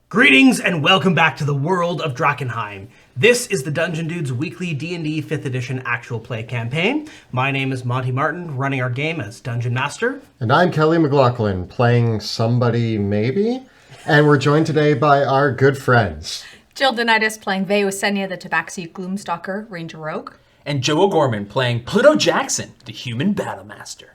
Greetings and welcome back to the world of Drakkenheim. This is the Dungeon Dudes weekly D&D 5th edition actual play campaign. My name is Monty Martin, running our game as Dungeon Master. And I'm Kelly McLaughlin, playing somebody maybe. And we're joined today by our good friends. Jill Denitis playing Veosenia, the Tabaxi Gloomstalker, Ranger Rogue. And Joe O'Gorman playing Pluto Jackson, the Human Battlemaster.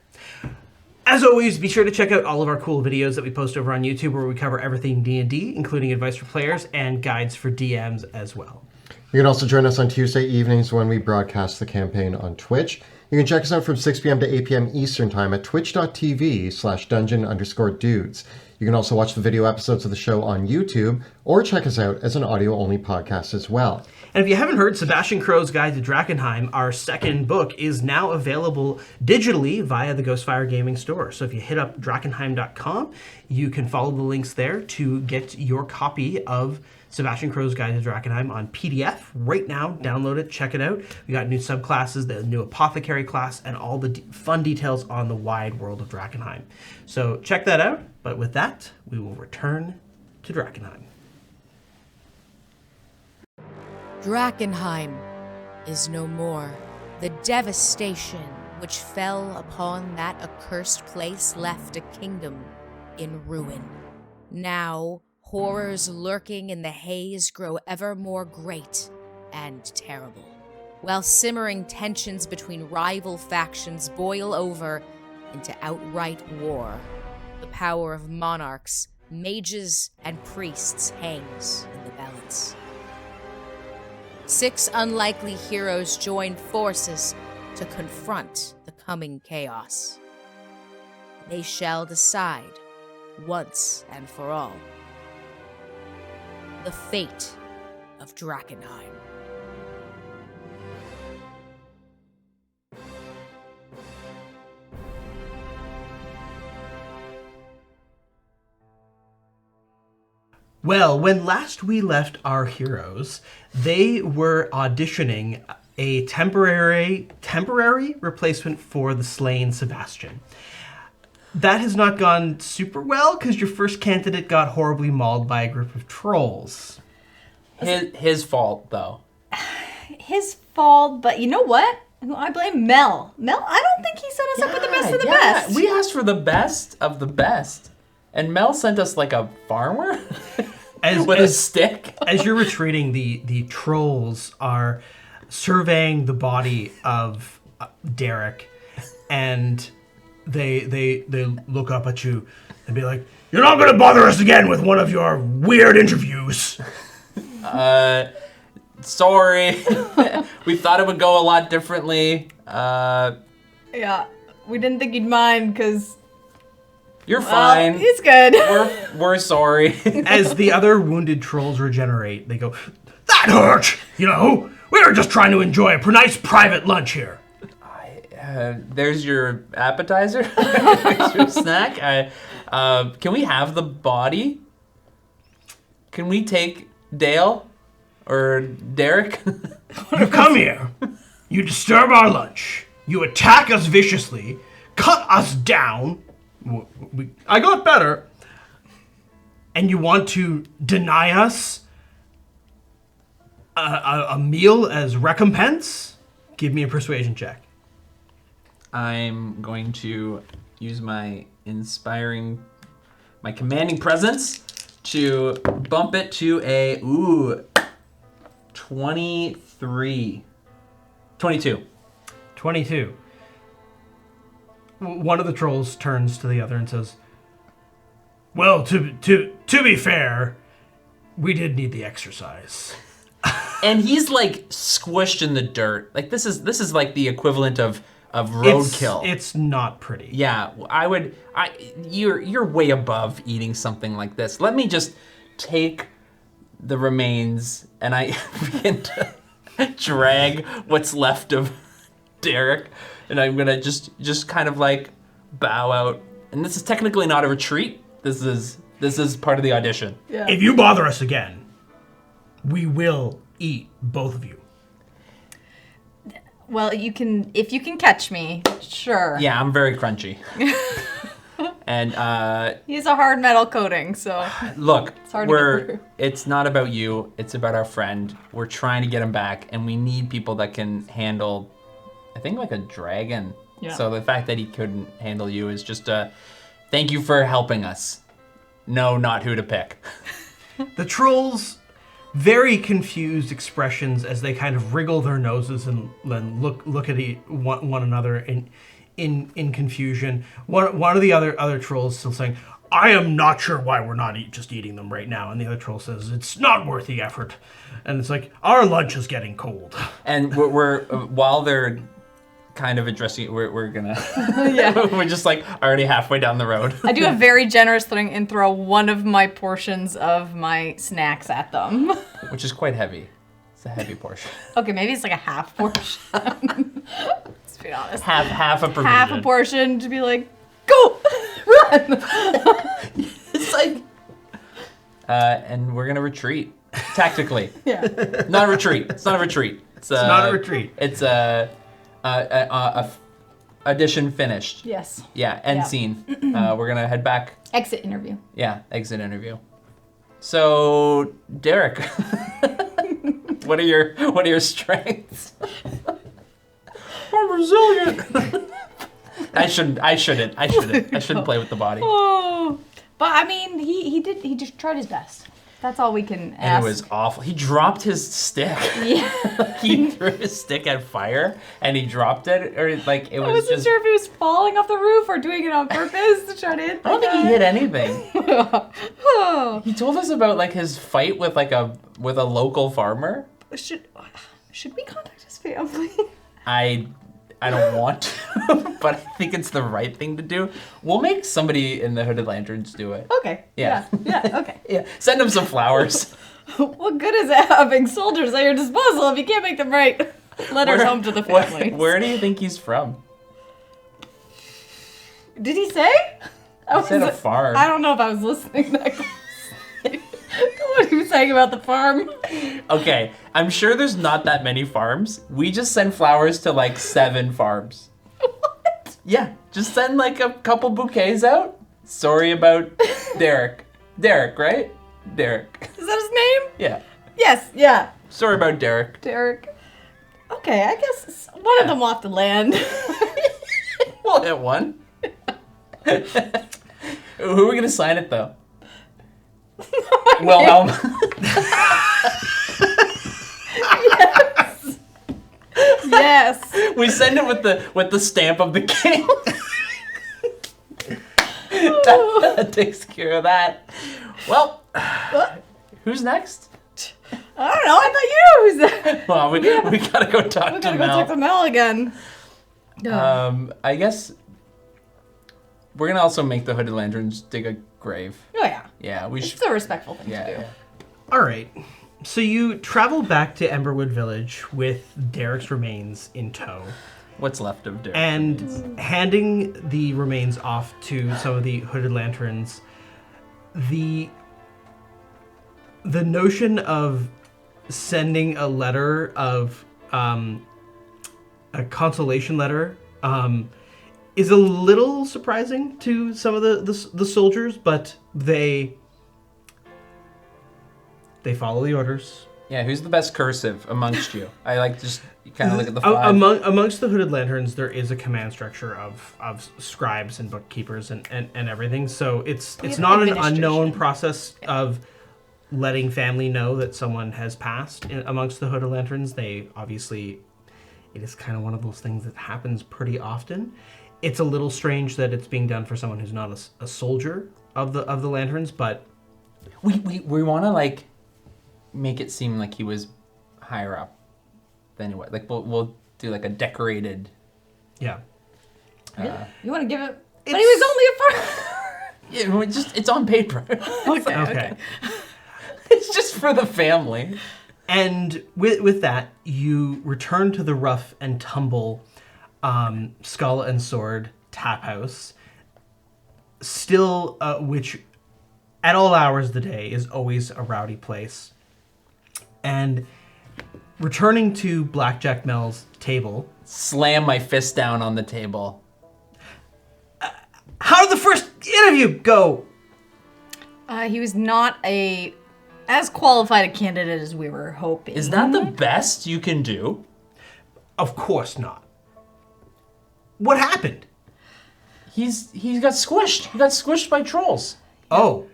As always, be sure to check out all of our cool videos that we post over on YouTube where we cover everything D&D, including advice for players and guides for DMs as well. You can also join us on Tuesday evenings when we broadcast the campaign on Twitch. You can check us out from 6 p.m. to 8 p.m. Eastern Time at twitch.tv/dungeon_dudes. You can also watch the video episodes of the show on YouTube or check us out as an audio-only podcast as well. And if you haven't heard, Sebastian Crow's Guide to Drakkenheim, our second book, is now available digitally via the Ghostfire Gaming store. So if you hit up Drakkenheim.com, you can follow the links there to get your copy of Sebastian Crow's Guide to Drakkenheim on PDF. Right now, download it, check it out. We got new subclasses, the new Apothecary class, and all the fun details on the wide world of Drakkenheim. So check that out. But with that, we will return to Drakkenheim. Drakkenheim is no more. The devastation which fell upon that accursed place left a kingdom in ruin. Now, horrors lurking in the haze grow ever more great and terrible, while simmering tensions between rival factions boil over into outright war. The power of monarchs, mages, and priests hangs in the balance. 6 unlikely heroes join forces to confront the coming chaos. They shall decide, once and for all, the fate of Drakkenheim. Well, when last we left our heroes, they were auditioning a temporary replacement for the slain Sebastian. That has not gone super well because your first candidate got horribly mauled by a group of trolls. His fault, though. His fault, but you know what? I blame Mel. Mel, I don't think he set us up with the best of the best. We asked for the best of the best. And Mel sent us like a farmer with a stick. As you're retreating, the trolls are surveying the body of Derek, and they look up at you and be like, "You're not going to bother us again with one of your weird interviews." Sorry. We thought it would go a lot differently. Yeah, we didn't think you'd mind because... You're fine. He's good. We're sorry. As the other wounded trolls regenerate, they go, "That hurt! You know, we were just trying to enjoy a nice private lunch here." There's your appetizer. There's your snack. Can we have the body? Can we take Dale or Derek? You come here, you disturb our lunch, you attack us viciously, cut us down. I got better. And you want to deny us a meal as recompense? Give me a persuasion check. I'm going to use my commanding presence to bump it to a 22. 22. One of the trolls turns to the other and says, "Well, to be fair, we did need the exercise." And he's like squished in the dirt. Like this is like the equivalent of roadkill. It's not pretty. Yeah, you're way above eating something like this. Let me just take the remains and I begin to drag what's left of Derek, and I'm gonna just kind of like bow out. And this is technically not a retreat. This is part of the audition. Yeah. If you bother us again, we will eat both of you. Well, if you can catch me, sure. Yeah, I'm very crunchy. And He's a hard metal coating, so look, hard to get through. it's not about you, it's about our friend. We're trying to get him back, and we need people that can handle, I think, like a dragon. Yeah. So the fact that he couldn't handle you is just a thank you for helping us. No, not who to pick. The trolls, very confused expressions as they kind of wriggle their noses and look at one another in confusion. One of the other trolls still saying, "I am not sure why we're not just eating them right now," and the other troll says, "It's not worth the effort," and it's like, "Our lunch is getting cold." And we're while they're kind of addressing it, we're gonna we're just like already halfway down the road. I do a very generous thing and throw one of my portions of my snacks at them. Which is quite heavy. It's a heavy portion. Okay, maybe it's like a half portion. Let's be honest. Half a provision. Half a portion to be like, go, run. It's like, and we're gonna retreat tactically. Yeah. Not a retreat. It's not a retreat. It's not a retreat. It's a audition finished. Yes. Yeah, end Yeah. scene. We're gonna head back. Exit interview. Yeah, exit interview. So, Derek, what are your strengths? I'm resilient. I shouldn't play with the body. Oh, but I mean, he just tried his best. That's all we can ask. And it was awful. He dropped his stick. Yeah. He threw his stick at fire and he dropped it, or like it I was wasn't just. sure if he was falling off the roof or doing it on purpose to try to hit the I don't think he guy. hit anything. Oh. He told us about like his fight with a local farmer. Should we contact his family? I don't want to, but I think it's the right thing to do. We'll make somebody in the Hooded Lanterns do it. Okay. Yeah. Yeah. Okay. Yeah, send him some flowers. What good is it having soldiers at your disposal if you can't make them write letters home to the family? Where do you think he's from? Did he say? He said a farm. I don't know if I was listening that closely. What he was saying about the farm. Okay, I'm sure there's not that many farms. We just send flowers to like 7 farms. What? Yeah, just send like a couple bouquets out. Sorry about Derek. Derek, right? Derek. Is that his name? Yeah. Yes. Yeah. Sorry about Derek. Derek. Okay, I guess one of them will have to land. We'll hit one. Who are we gonna sign it though? Wilhelm. Yes. We send it with the stamp of the king. that takes care of that. Well, who's next? I don't know. I thought you were who's that? Well, we gotta go talk We to gotta go Mel. talk to Mel again. I guess we're gonna also make the Hooded Lanterns dig a grave. Oh yeah. Yeah, we It's should. a respectful thing to do. Yeah. All right. So you travel back to Emberwood Village with Derek's remains in tow, What's left of Derek? and handing the remains off to some of the Hooded Lanterns. The notion of sending a letter of a consolation letter is a little surprising to some of the soldiers, but they follow the orders. Yeah, who's the best cursive amongst you? I like just kind of look at the 5. Amongst the Hooded Lanterns, there is a command structure of scribes and bookkeepers and everything. So it's have not an administration. unknown process of letting family know that someone has passed amongst the Hooded Lanterns. They obviously, it is kind of one of those things that happens pretty often. It's a little strange that it's being done for someone who's not a soldier of the Lanterns, but We want to like make it seem like he was higher up than he was. Like we'll do like a decorated. yeah. You want to give it? But he was only a farmer. Yeah, it's on paper. Okay. It's just for the family. And with that, you return to the rough and tumble Skull and Sword Tap House, still which at all hours of the day is always a rowdy place. And returning to Blackjack Mel's table, Slam my fist down on the table. how did the first Interview, go. He was not as qualified a candidate as we were hoping. Is that the best you can do? Of course not. What happened? He got squished. He got squished by trolls. Oh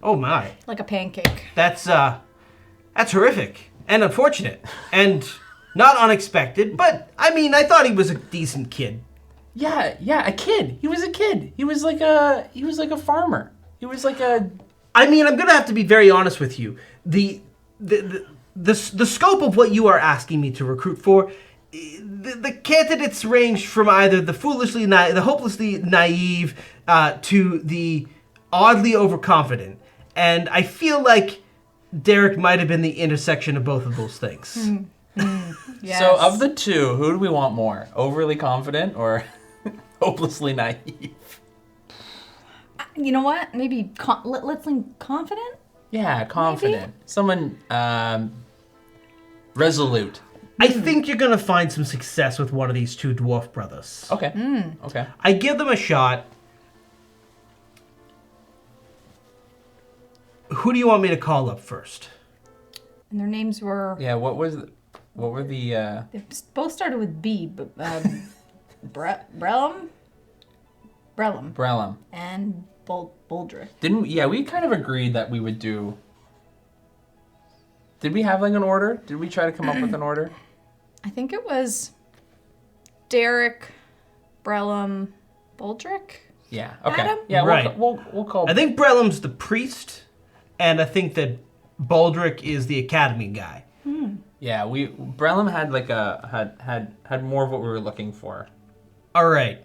my. Like a pancake. That's horrific and unfortunate and not unexpected. But I mean, I thought he was a decent kid. Yeah, a kid. He was a kid. He was like a farmer. He was like a. I mean, I'm gonna have to be very honest with you. The scope of what you are asking me to recruit for, the candidates range from either the hopelessly naive, to the oddly overconfident, and I feel like Derek might have been the intersection of both of those things. Yes. So of the two, who do we want more? Overly confident or hopelessly naive? You know what? Maybe let's link confident. Yeah, confident. Maybe? Someone resolute. I think you're gonna find some success with one of these two dwarf brothers. Okay. Okay. I give them a shot. Who do you want me to call up first? And their names were. Yeah. What were the? They both started with B, but Brellum, Brellum. and Baldrick. Didn't we? Yeah, we kind of agreed that we would do. Did we have like an order? Did we try to come up with an order? I think it was Derek, Brellum, Baldrick. Yeah. Okay. Adam? Yeah. Right. We'll call. I think Brellum's the priest, and I think that Baldrick is the academy guy. Yeah. Brellum had like had more of what we were looking for. All right.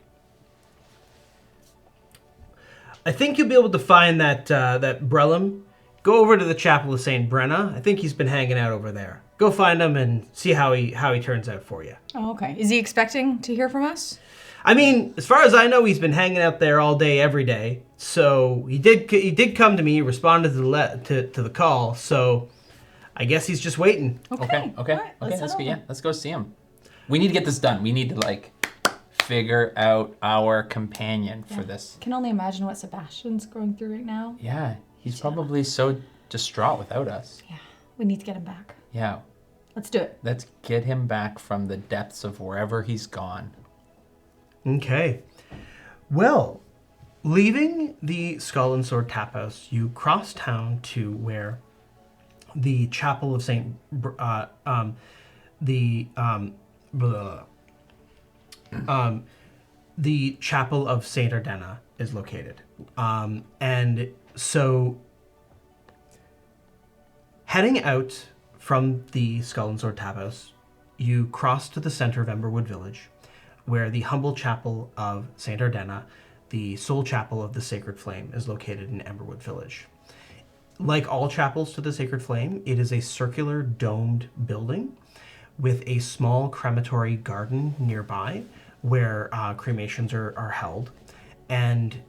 I think you'll be able to find that Brellum. Go over to the Chapel of St. Brenna. I think he's been hanging out over there. Go find him and see how he turns out for you. Oh, okay. Is he expecting to hear from us? I mean, as far as I know, he's been hanging out there all day, every day. So he did come to me, responded to the call. So I guess he's just waiting. Okay. All right, Let's head go. over. Yeah. Let's go see him. We need to get this done. We need to like figure out our companion for this. Can only imagine what Sebastian's going through right now. Yeah. He's probably so distraught without us. Yeah, we need to get him back. Yeah. Let's do it. Let's get him back from the depths of wherever he's gone. Okay. Well, leaving the Skull and Sword Tap House, you cross town to where the Chapel of the Chapel of Saint Ardena is located. And so, heading out from the Skull and Sword Tap House, you cross to the center of Emberwood Village, where the humble chapel of Saint Ardena, the sole chapel of the Sacred Flame, is located in Emberwood Village. Like all chapels to the Sacred Flame, it is a circular domed building with a small crematory garden nearby where cremations are held. And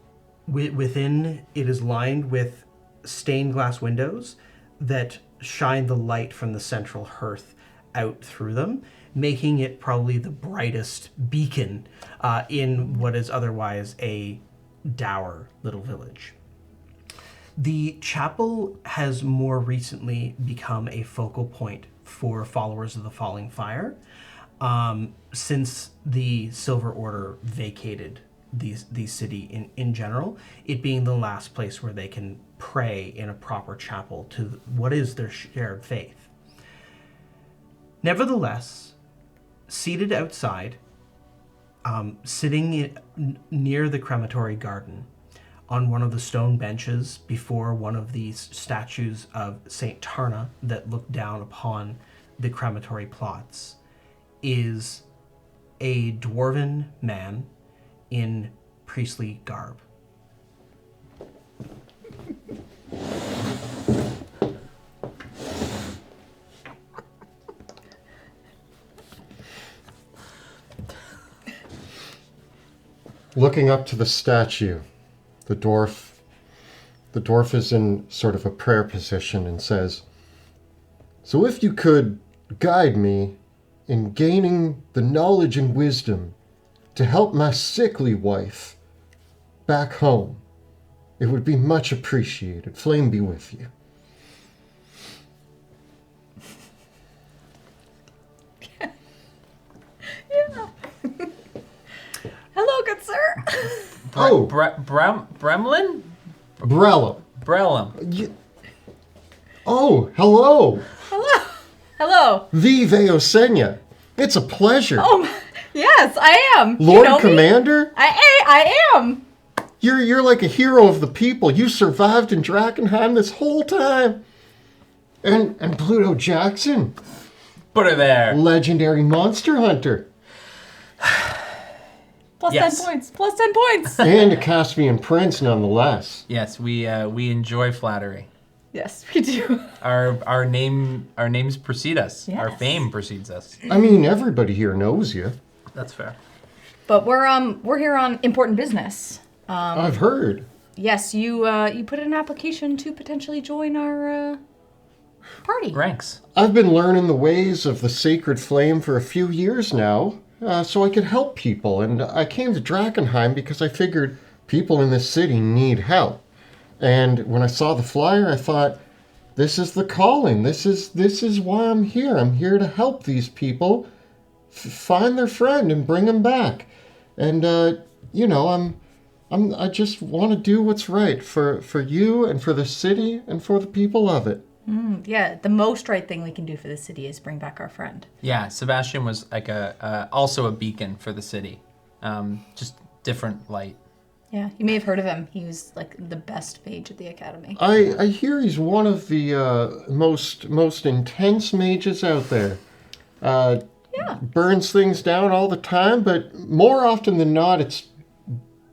within, it is lined with stained glass windows that shine the light from the central hearth out through them, making it probably the brightest beacon in what is otherwise a dour little village. The chapel has more recently become a focal point for followers of the Falling Fire since the Silver Order vacated the city in general, it being the last place where they can pray in a proper chapel to what is their shared faith. Nevertheless, seated outside, sitting near the crematory garden, on one of the stone benches before one of these statues of Saint Tarna that look down upon the crematory plots, is a dwarven man in priestly garb. Looking up to the statue, the dwarf is in sort of a prayer position and says, "So if you could guide me in gaining the knowledge and wisdom to help my sickly wife back home, It would be much appreciated. Flame be with you. Yeah. Hello, good sir. Oh, Bremlin? Brellum. Brellum. Oh, hello. Hello. Vive Osenya. It's a pleasure. Oh, yes, I am. You Lord know me? Commander, I am. you're like a hero of the people. You survived in Drakkenheim this whole time. And Pluto Jackson, Put her there. legendary monster hunter. Plus Yes. 10 points. Plus 10 points. And a Caspian prince nonetheless. Yes, we enjoy flattery. Yes, we do. Our names precede us. Our Yes. fame precedes us. I mean, everybody here knows you. That's fair. But we're here on important business. I've heard. Yes, you put in an application to potentially join our party. Ranks. I've been learning the ways of the sacred flame for a few years now, so I could help people. And I came to Drakkenheim because I figured people in this city need help. And when I saw the flyer, I thought, this is the calling. This is why I'm here. I'm here to help these people find their friend and bring him back. And I just want to do what's right for you and for the city and for the people of it. Yeah, the most right thing we can do for the city is bring back our friend. Yeah, Sebastian was like also a beacon for the city. Just different light. Yeah, you may have heard of him. He was like the best mage at the academy. I hear he's one of the most intense mages out there. Yeah. Burns things down all the time, but more often than not, it's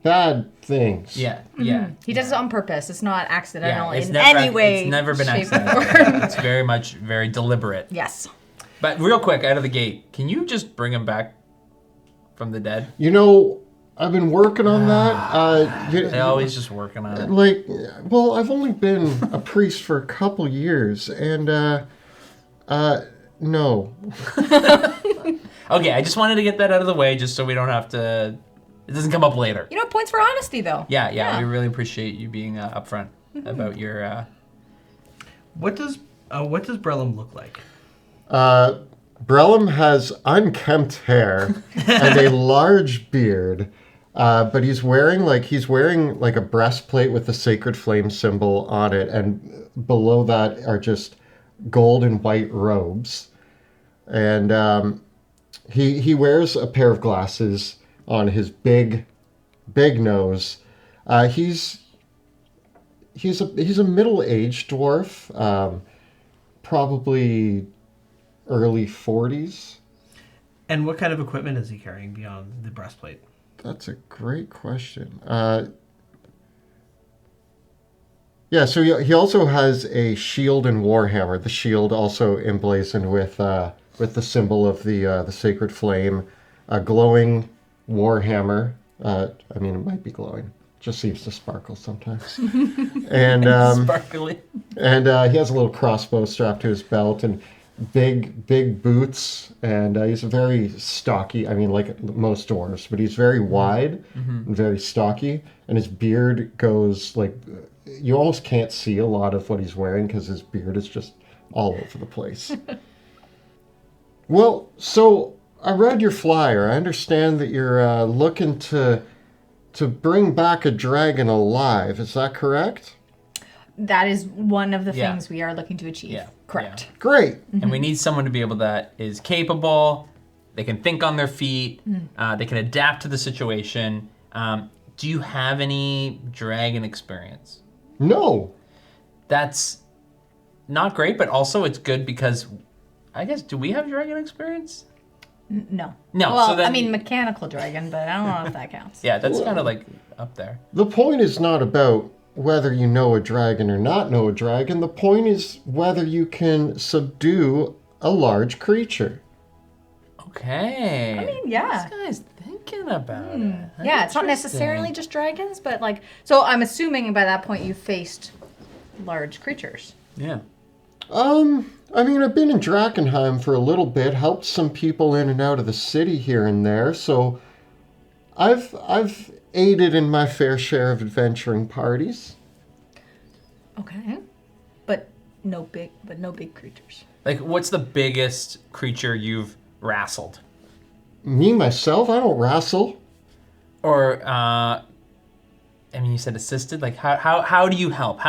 bad things. Yeah, yeah. He does it on purpose. It's not accidental it's in never, any way. It's never been shape, or accidental. form. It's very deliberate. Yes. But real quick, out of the gate, can you just bring him back from the dead? You know, I've been working on that. They're always just working on it. Like, well, I've only been a priest for a couple years, and no. Okay, I just wanted to get that out of the way, just so we don't have to. It doesn't come up later. You know, points for honesty, though. Yeah. We really appreciate you being upfront about your. What does Brellum look like? Brellum has unkempt hair and a large beard, but he's wearing like a breastplate with the sacred flame symbol on it, and below that are just gold and white robes, and he wears a pair of glasses on his big nose. He's a middle-aged dwarf, probably early 40s. And what kind of equipment is he carrying beyond the breastplate? That's a great question. Yeah, so he also has a shield and warhammer. The shield also emblazoned with the symbol of the sacred flame. A glowing warhammer. I mean, it might be glowing. Just seems to sparkle sometimes. And Sparkly. and he has a little crossbow strapped to his belt and big boots. And he's very stocky. I mean, like most dwarves, but he's very wide and very stocky. And his beard goes like, you almost can't see a lot of what he's wearing because his beard is just all over the place. Well, so I read your flyer. I understand that you're looking to bring back a dragon alive. Is that correct? That is one of the Yeah. things we are looking to achieve. Yeah. Correct. Great. And we need someone to be able that is capable. They can think on their feet. They can adapt to the situation. Do you have any dragon experience? No. That's not great, but also it's good because I guess, do we have dragon experience? No. No, Well, so then- I mean, mechanical dragon, but I don't know if that counts. Yeah, that's kind of like up there. The point is not about whether you know a dragon or not know a dragon. The point is whether you can subdue a large creature. Okay. I mean, yeah. This guy's thinking about it. Yeah, it's not necessarily just dragons, but like, so I'm assuming by that point you faced large creatures. Yeah. I mean, I've been in Drakkenheim for a little bit, helped some people in and out of the city here and there, so I've aided in my fair share of adventuring parties. Okay. But no big creatures. Like, what's the biggest creature you've wrestled? Me, myself, I don't wrestle. Or, I mean, you said assisted. Like, how do you help?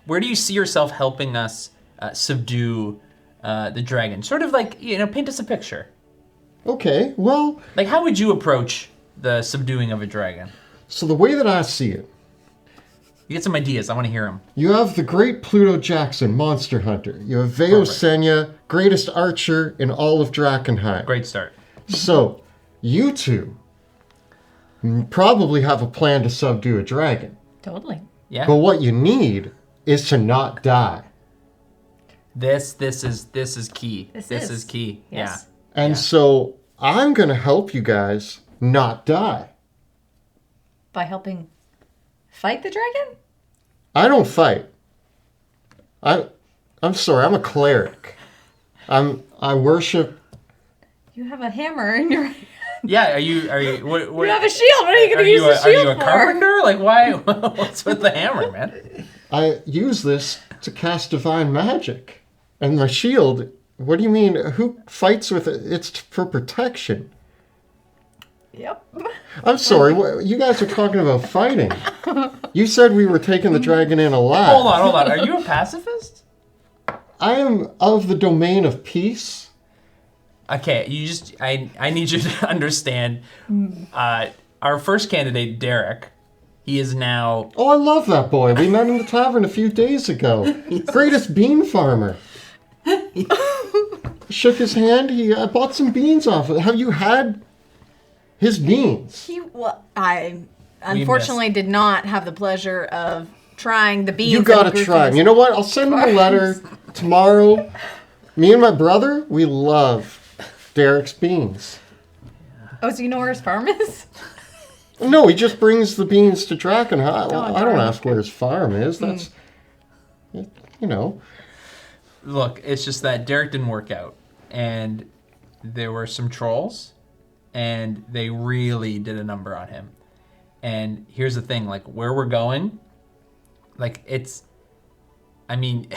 Where do you see yourself helping us subdue the dragon? Sort of like, paint us a picture. Okay, well... Like, how would you approach the subduing of a dragon? So the way that I see it, You get some ideas. I want to hear them. you have the great Pluto Jackson, monster hunter. You have Veo Senya, greatest archer in all of Drakkenheim. Great start. So, you two probably have a plan to subdue a dragon. Totally. Yeah. But what you need is to not die. This is key. This This is. is key. Yes. And so, I'm going to help you guys not die. By helping fight the dragon? I don't fight. I'm sorry, I'm a cleric. I worship. You have a hammer in your hand. Yeah. Are you? What, You have a shield. What are you going to use the Are you shield a for? carpenter? Like, why? What's with the hammer, man? I use this to cast divine magic. And my shield, what do you mean? Who fights with it? It's for protection. Yep. I'm sorry, you guys are talking about fighting. You said we were taking the dragon in alive. Hold on. Are you a pacifist? I am of the domain of peace. Okay, I need you to understand. Our first candidate, Derek, he is now. Oh, I love that boy. We met in the tavern a few days ago. Greatest bean farmer. Shook his hand. I bought some beans off of it. Have you had his beans? I unfortunately did not have the pleasure of trying the beans. You that gotta he grew try from 'em. his You know what? I'll send him a letter tomorrow. Me and my brother, we love Derek's beans. Oh, so you know where his farm is? No, he just brings the beans to Drakkenheim. I don't darn. ask where his farm is. That's, Look, it's just that Derek didn't work out, and there were some trolls, and they really did a number on him. And here's the thing, like, where we're going, like, I mean,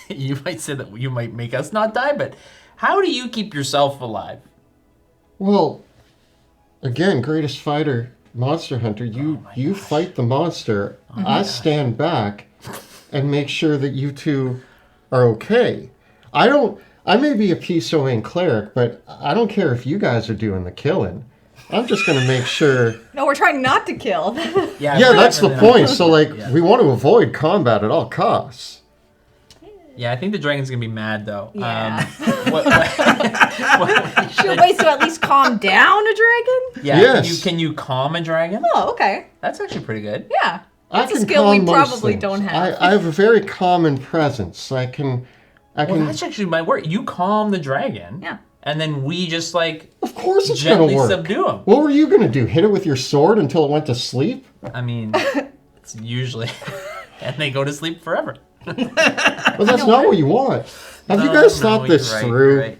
you might say that you might make us not die, but how do you keep yourself alive? Well, again, greatest fighter, monster hunter. You fight the monster. I stand back and make sure that you two are okay. I may be a PSOing cleric, but I don't care if you guys are doing the killing. I'm just going to make sure. No, we're trying not to kill. Yeah, that's the point. So, we want to avoid combat at all costs. Yeah, I think the dragon's gonna be mad though. Yeah. Wait, so at least calm down a dragon? yeah, Yes. can you calm a dragon? Oh, okay. That's actually pretty good. Yeah. I That's a can skill we calm most probably things. don't have. I have a very common presence. I can. Well, that's actually my work. You calm the dragon. Yeah. And then we just Of course it's going gently to work. subdue him. What were you going to do? Hit it with your sword until it went to sleep? I mean, it's usually, and they go to sleep forever. Well, that's not what you want. Have you guys thought this through? You're right.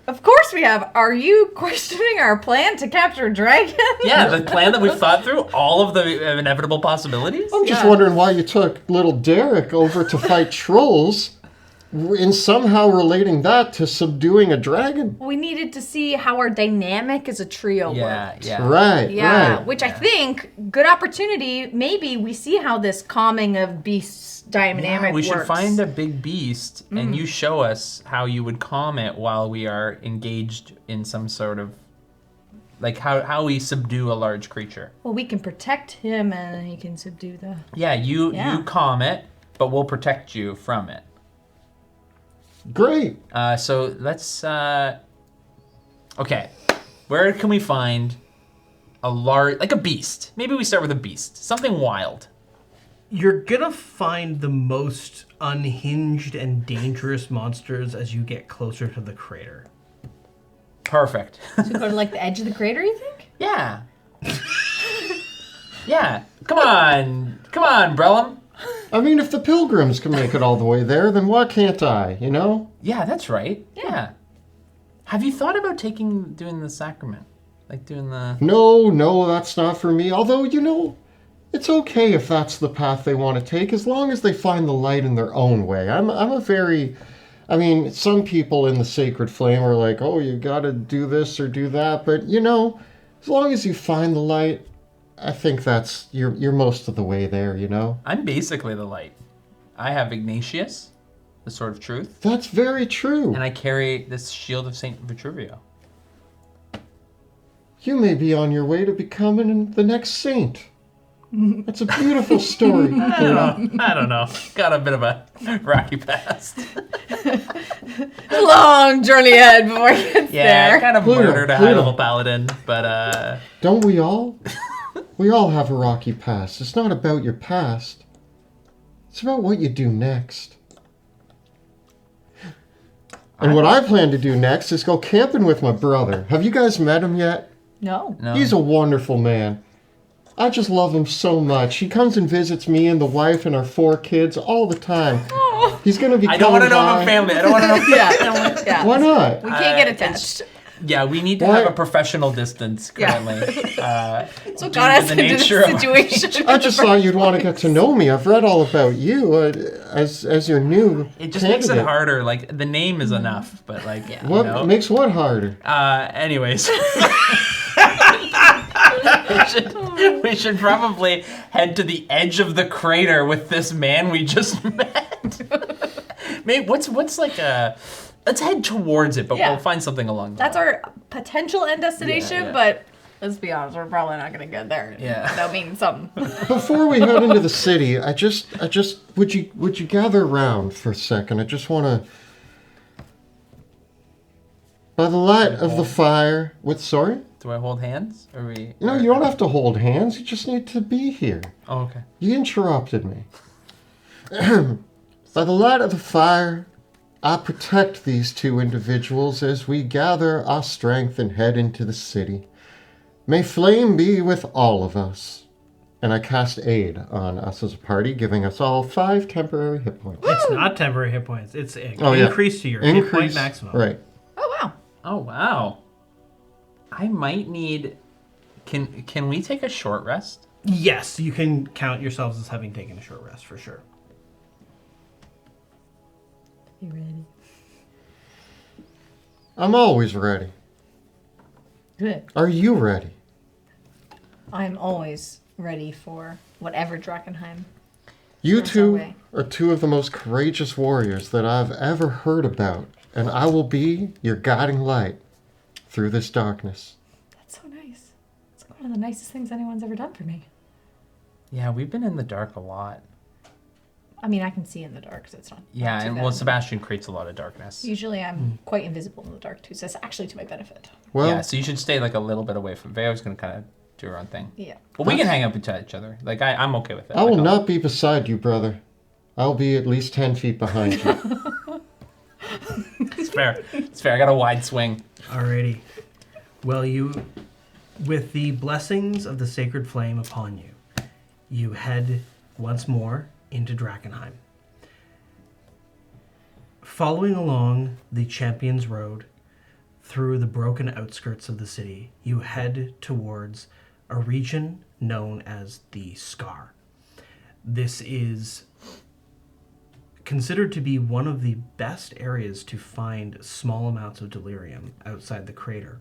Of course we have. Are you questioning our plan to capture a dragon? Yeah, the plan that we've thought through, all of the inevitable possibilities. I'm just Yeah. wondering why you took little Derek over to fight trolls and somehow relating that to subduing a dragon. We needed to see how our dynamic as a trio worked. Yeah. Right, Yeah, right. which I think, good opportunity, maybe we see how this calming of beasts dynamic We works. should find a big beast, and you show us how you would calm it while we are engaged in some sort of, like how we subdue a large creature. Well, we can protect him and he can subdue the... Yeah, you Yeah. calm it, but we'll protect you from it. Great. So let's. Okay, where can we find a large, like a beast? Maybe we start with a beast, something wild. You're gonna find the most unhinged and dangerous monsters as you get closer to the crater. Perfect. So go to like the edge of the crater, you think? Yeah. Yeah. Come on, Brellum. I mean, if the pilgrims can make it all the way there, then why can't I, you know? Yeah, that's right. Yeah. Have you thought about doing the sacrament? Like doing the... No, that's not for me. Although, it's okay if that's the path they want to take, as long as they find the light in their own way. I mean, some people in the Sacred Flame are like, oh, you gotta do this or do that, but as long as you find the light, I think you're most of the way there, I'm basically the light. I have Ignatius, the Sword of Truth, That's very true. and I carry this Shield of Saint Vitruvio. You may be on your way to becoming the next saint. That's a beautiful story. I don't know. Got a bit of a rocky past. Long journey ahead before he gets Yeah, I there. kind of Pluto, murdered a Pluto. high-level paladin, but Don't we all? We all have a rocky past. It's not about your past. It's about what you do next. And what I plan to do next is go camping with my brother. Have you guys met him yet? No. no. He's a wonderful man. I just love him so much. He comes and visits me and the wife and our 4 kids all the time. He's going to be I don't want to coming know by. about family. I don't want to know. Yeah. Why not? We can't get attached. Yeah, we need to Why- have a professional distance currently. So got us the into nature this of- situation. I just thought you'd want to get to know me. I've read all about you as your new It just makes it candidate. harder. Like the name is enough, but like What makes what harder? Anyways. we should probably head to the edge of the crater with this man we just met. Maybe what's like a. Let's head towards it, but Yeah. we'll find something along the That's way. our potential end destination, Yeah. but let's be honest, we're probably not gonna get there. Yeah. That means something. Before we head into the city, I just would you gather around for a second? I just want to. By the light of the fire, sorry? Do I hold hands? Or we? No, you don't have to hold hands. You just need to be here. Oh, okay. You interrupted me. By the light of the fire, I protect these 2 individuals as we gather our strength and head into the city. May flame be with all of us. And I cast aid on us as a party, giving us all 5 temporary hit points. It's not temporary hit points. It's an Oh, yeah. increase to your hit point maximum. Right. Oh wow. Oh wow. I might need. Can we take a short rest? Yes, you can count yourselves as having taken a short rest for sure. You ready? I'm always ready. Good. Are you ready? I'm always ready for whatever Drakkenheim. You That's our 2 way. are 2 of the most courageous warriors that I've ever heard about, and I will be your guiding light through this darkness. That's so nice. It's like one of the nicest things anyone's ever done for me. Yeah, we've been in the dark a lot. I mean, I can see in the dark, so it's not. Yeah, not too and bad. well, Sebastian creates a lot of darkness. Usually, I'm quite invisible in the dark too, so it's actually to my benefit. Well, Yeah, so you should stay like a little bit away from. Veo's gonna kind of do her own thing. Yeah. But we can hang up with each other. Like I'm okay with it. I will Like, not be beside you, brother. I'll be at least 10 feet behind you. It's fair. It's fair. I got a wide swing. Alrighty. Well, with the blessings of the sacred flame upon you, you head once more into Drakkenheim. Following along the Champion's Road through the broken outskirts of the city, you head towards a region known as the Scar. This is considered to be one of the best areas to find small amounts of delirium outside the crater,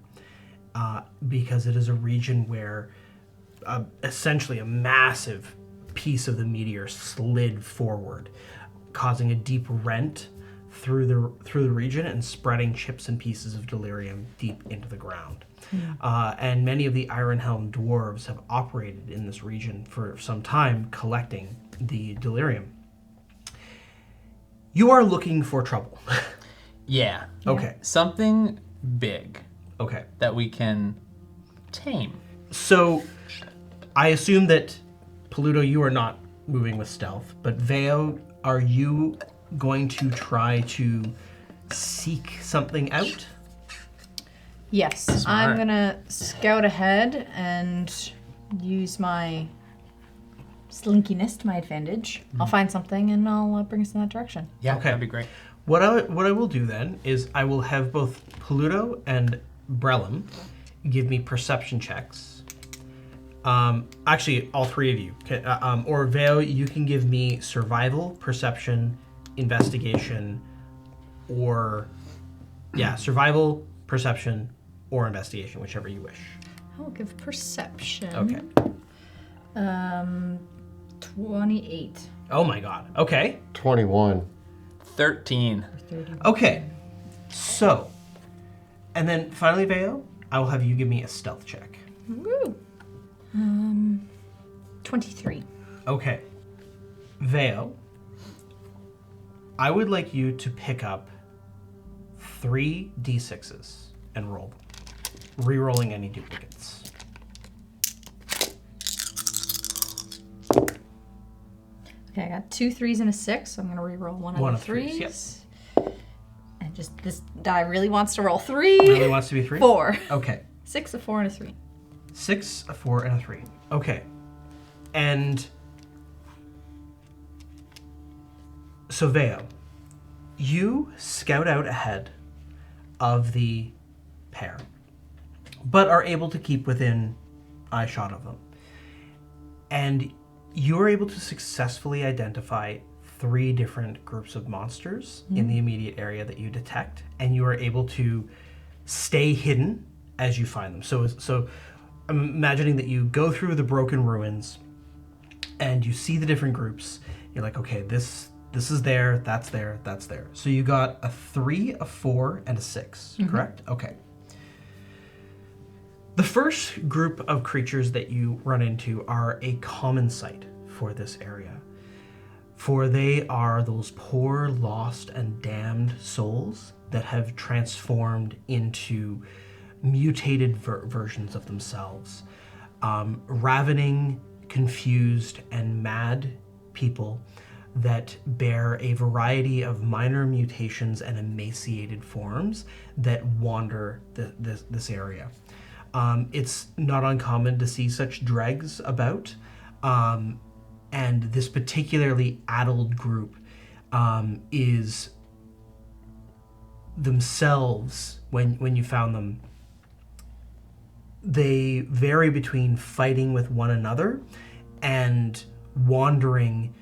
because it is a region where essentially a massive piece of the meteor slid forward, causing a deep rent through the region and spreading chips and pieces of delirium deep into the ground. And many of the Ironhelm dwarves have operated in this region for some time, collecting the delirium. You are looking for trouble. Yeah. Okay. Something big Okay. that we can tame. So, I assume that, Paluto, you are not moving with stealth, but Veo, are you going to try to seek something out? Yes, Smart. I'm gonna scout ahead and use my slinkiness to my advantage. I'll find something and I'll bring us in that direction. Yeah, Okay. that'd be great. What I will do then is I will have both Paluto and Brellum give me perception checks Actually, all three of you. Or Veo, you can give me survival, perception, investigation, or... Yeah, survival, perception, or investigation, whichever you wish. I'll give perception. Okay. 28. Oh my god. Okay. 21. 13. Okay. So, and then finally, Veo, I will have you give me a stealth check. Woo. 23. Okay. Veo, I would like you to pick up 3 d6s and roll them. Rerolling any duplicates. Okay, I got 2 3s and a 6, so I'm going to re-roll one One of of the threes, 3s. And just, this die really wants to roll 3. Really wants to be 3? 4. Okay. 6, a 4, and a 3. 6, a 4, and a 3. Okay. And so Veo, you scout out ahead of the pair, but are able to keep within eyeshot of them. And you're able to successfully identify 3 different groups of monsters in the immediate area that you detect, and you are able to stay hidden as you find them. So I'm imagining that you go through the broken ruins and you see the different groups. You're like, okay, this is there, that's there, that's there. So you got a 3, a 4, and a 6, correct? Okay. The first group of creatures that you run into are a common sight for this area. For they are those poor, lost, and damned souls that have transformed into mutated versions of themselves. Ravening, confused, and mad people that bear a variety of minor mutations and emaciated forms that wander this area. It's not uncommon to see such dregs about, and this particularly addled group is themselves, when you found them, they vary between fighting with one another and wandering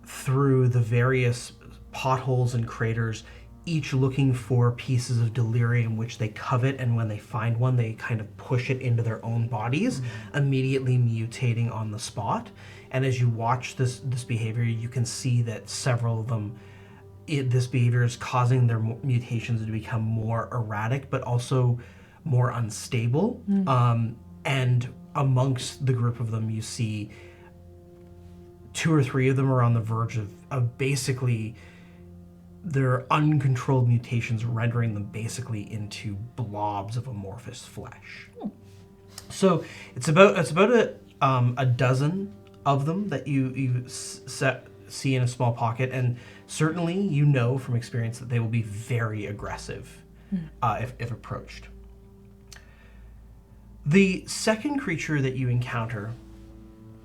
through the various potholes and craters, each looking for pieces of delirium which they covet, and when they find one, they kind of push it into their own bodies, immediately mutating on the spot. And as you watch this behavior, you can see that several of them, this behavior is causing their mutations to become more erratic, but also more unstable. And amongst the group of them, you see 2 or 3 of them are on the verge of basically their uncontrolled mutations rendering them basically into blobs of amorphous flesh. So it's about a dozen of them that you see in a small pocket, and certainly you know from experience that they will be very aggressive if approached. The second creature that you encounter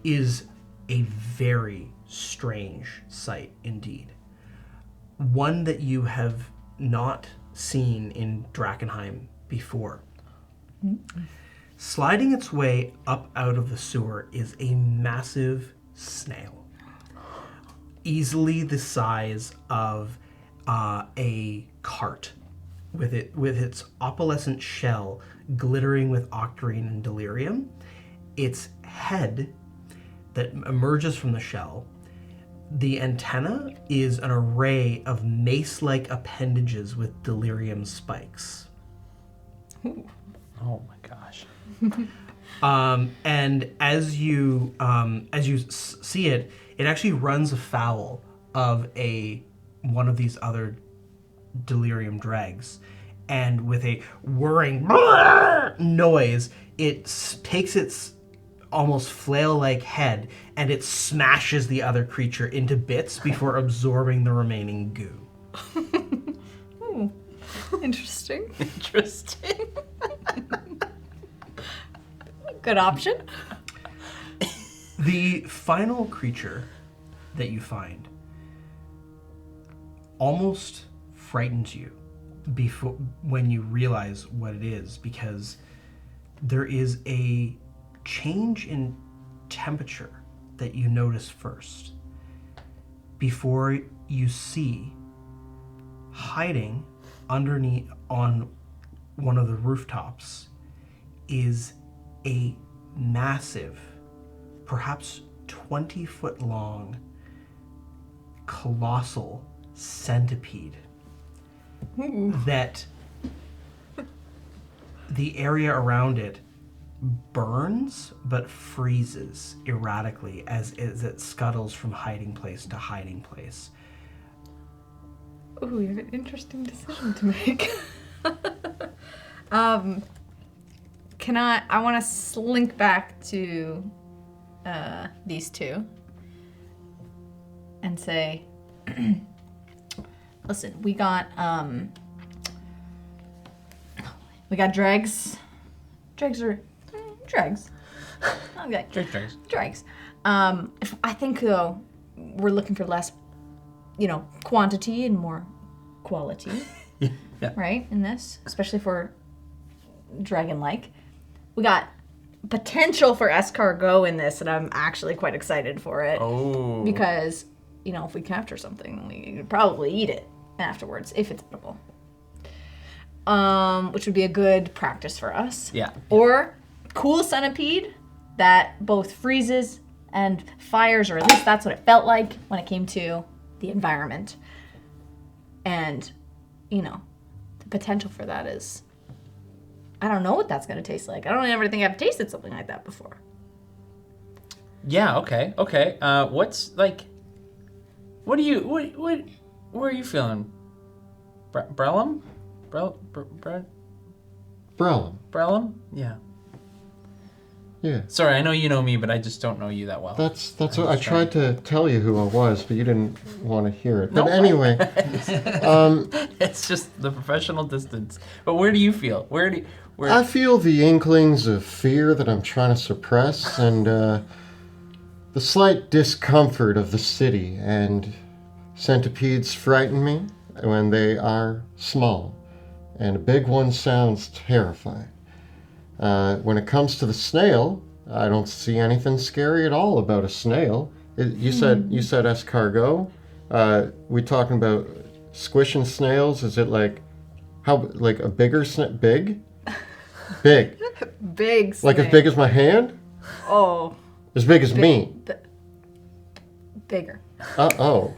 is a very strange sight indeed. One that you have not seen in Drakkenheim before. Sliding its way up out of the sewer is a massive snail, easily the size of a cart, with its opalescent shell glittering with octarine and delirium. Its head that emerges from the shell, the antenna is an array of mace-like appendages with delirium spikes. Oh my gosh. And as you see it, it actually runs afoul of one of these other delirium dregs, and with a whirring noise, it takes its almost flail-like head and it smashes the other creature into bits before absorbing the remaining goo. Interesting. Interesting. Good option. The final creature that you find almost frightens you when you realize what it is, because there is a change in temperature that you notice first before you see hiding underneath on one of the rooftops is a massive, perhaps 20-foot long, colossal centipede that the area around it burns but freezes erratically as it scuttles from hiding place to hiding place. Oh, we have an interesting decision to make. I want to slink back to these two and say, listen, we got dregs. Dregs are dregs. Okay. Dregs. If I think though we're looking for less, quantity and more quality. Yeah. Right? In this, especially for dragon-like. We got potential for escargot in this, and I'm actually quite excited for it. Oh. Because, if we capture something, we could probably eat it afterwards, if it's edible. Which would be a good practice for us. Yeah. Or cool centipede that both freezes and fires, or at least that's what it felt like when it came to the environment. And, the potential for that is, I don't know what that's going to taste like. I don't ever think I've tasted something like that before. Yeah, okay. What's like, where are you feeling? Brellum? Brellum. Brellum? Yeah. Yeah. Sorry, I know you know me, but I just don't know you that well. That's what I tried to tell you who I was, but you didn't want to hear it. But No. anyway, It's just the professional distance. But where do you feel? Where? I feel the inklings of fear that I'm trying to suppress, and the slight discomfort of the city. And centipedes frighten me when they are small, and a big one sounds terrifying. When it comes to the snail, I don't see anything scary at all about a snail. You said escargot. We talking about squishing snails? Is it like a bigger snail? Big? Big. Big snake. Like as big as my hand? Oh. As big as me? Bigger. Oh.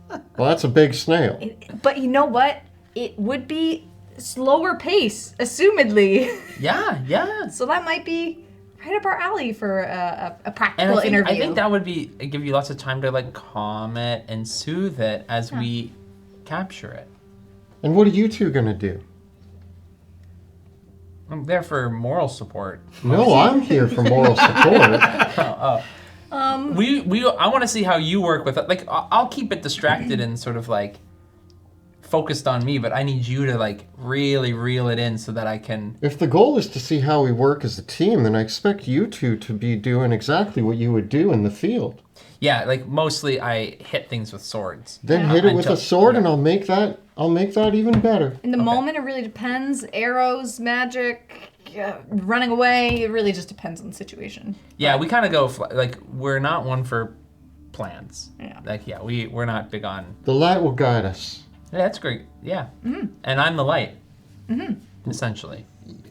Well, that's a big snail. But you know what? It would be slower pace, assumedly. Yeah. So that might be right up our alley for a And practical interview. I think that would give you lots of time to like calm it and soothe it as we capture it. And what are you two gonna do? I'm there for moral support. No, I'm here for moral support. I want to see how you work with it. Like, I'll keep it distracted and sort of like focused on me, but I need you to like really reel it in so that I can. If the goal is to see how we work as a team, then I expect you two to be doing exactly what you would do in the field. Yeah, like mostly I hit things with swords. Then hit it with a sword, and I'll make that even better. In the moment, it really depends. Arrows, magic, running away. It really just depends on the situation. Yeah, we kind of go like we're not one for plans. Yeah. Like we're not big on. The light will guide us. Yeah, that's great. Yeah. Mm-hmm. And I'm the light. Mm-hmm. Essentially.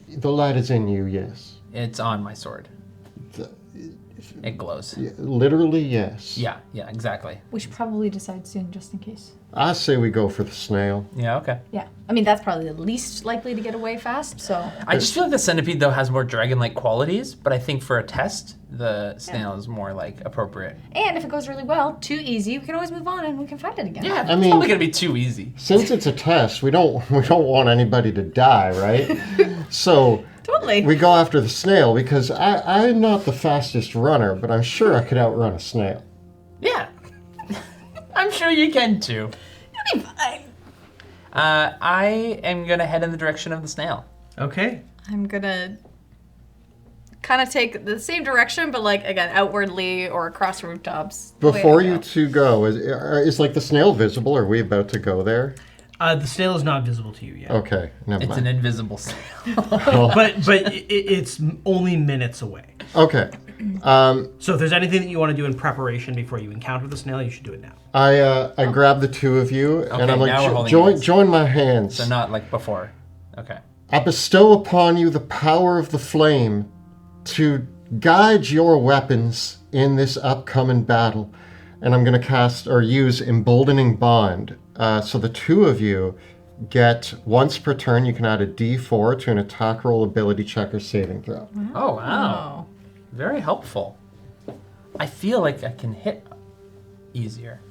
The light is in you, yes. It's on my sword. It glows. Yeah, literally, yes. Yeah, exactly. We should probably decide soon, just in case. I say we go for the snail. Yeah, okay. Yeah. I mean, that's probably the least likely to get away fast, so... I just feel like the centipede, though, has more dragon-like qualities, but I think for a test, the snail is more, like, appropriate. And if it goes really well, too easy, we can always move on and we can fight it again. Yeah, I it's mean- probably going to be too easy. Since it's a test, we don't want anybody to die, right? So... Totally. We go after the snail because I'm not the fastest runner, but I'm sure I could outrun a snail. Yeah. I'm sure you can, too. You'll be fine. I am going to head in the direction of the snail. Okay. I'm gonna kind of take the same direction, but like, again, outwardly or across rooftops. Before you two go, is like the snail visible? Are we about to go there? The snail is not visible to you yet. Okay, never It's an mind. invisible snail. But it's only minutes away. Okay. So if there's anything that you want to do in preparation before you encounter the snail, you should do it now. I grab the two of you and I'm now we're like, holding join, hands." join my hands. So not like before. Okay. I bestow upon you the power of the flame to guide your weapons in this upcoming battle. And I'm going to cast or use Emboldening Bond. So the two of you get, once per turn, you can add a d4 to an attack roll, ability check, or saving throw. Oh, wow. Very helpful. I feel like I can hit easier.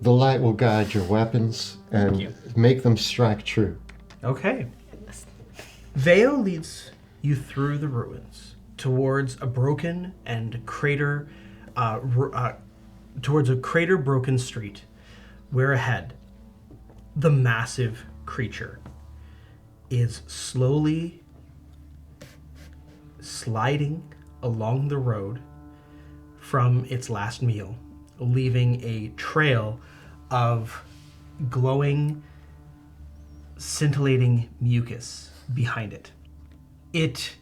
The light will guide your weapons and you. make them strike true. Okay. Veo leads you through the ruins towards a broken and crater, towards a crater-broken street, where ahead the massive creature is slowly sliding along the road from its last meal, leaving a trail of glowing, scintillating mucus behind it. It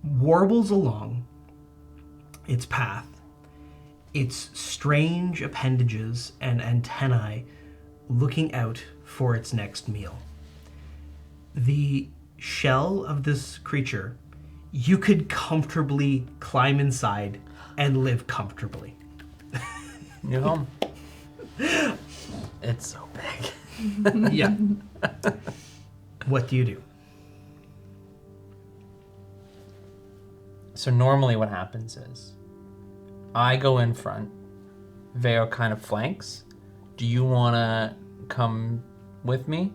warbles along its path, its strange appendages and antennae looking out for its next meal. The shell of this creature, you could comfortably climb inside and live comfortably. New home. It's so big. Yeah. What do you do? So normally what happens is I go in front, Veo kind of flanks. Do you want to come with me?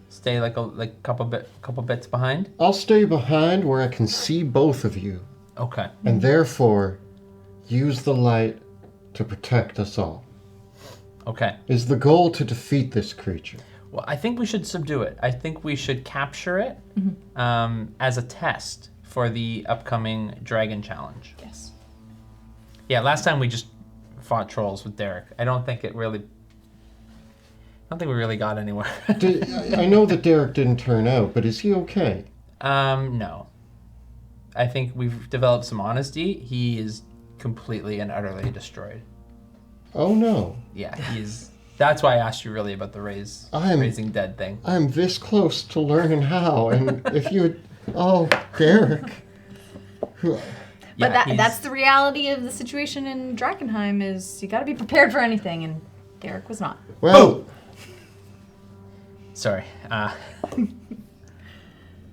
Stay like a couple bits behind? I'll stay behind where I can see both of you, Okay. and therefore use the light to protect us all. Okay. Is the goal to defeat this creature? Well, I think we should subdue it. I think we should capture it as a test for the upcoming dragon challenge. Yes. Yeah, last time we just fought trolls with Derek. I don't think we really got anywhere. I know that Derek didn't turn out, but is he okay? No. I think we've developed some honesty. He is completely and utterly destroyed. Oh no. Yeah, he's. That's why I asked you really about the raising dead thing. I'm this close to learning how, and if you had... Oh, Derek. But that's the reality of the situation in Drakkenheim is you got to be prepared for anything, and Derek was not. Well, Sorry. are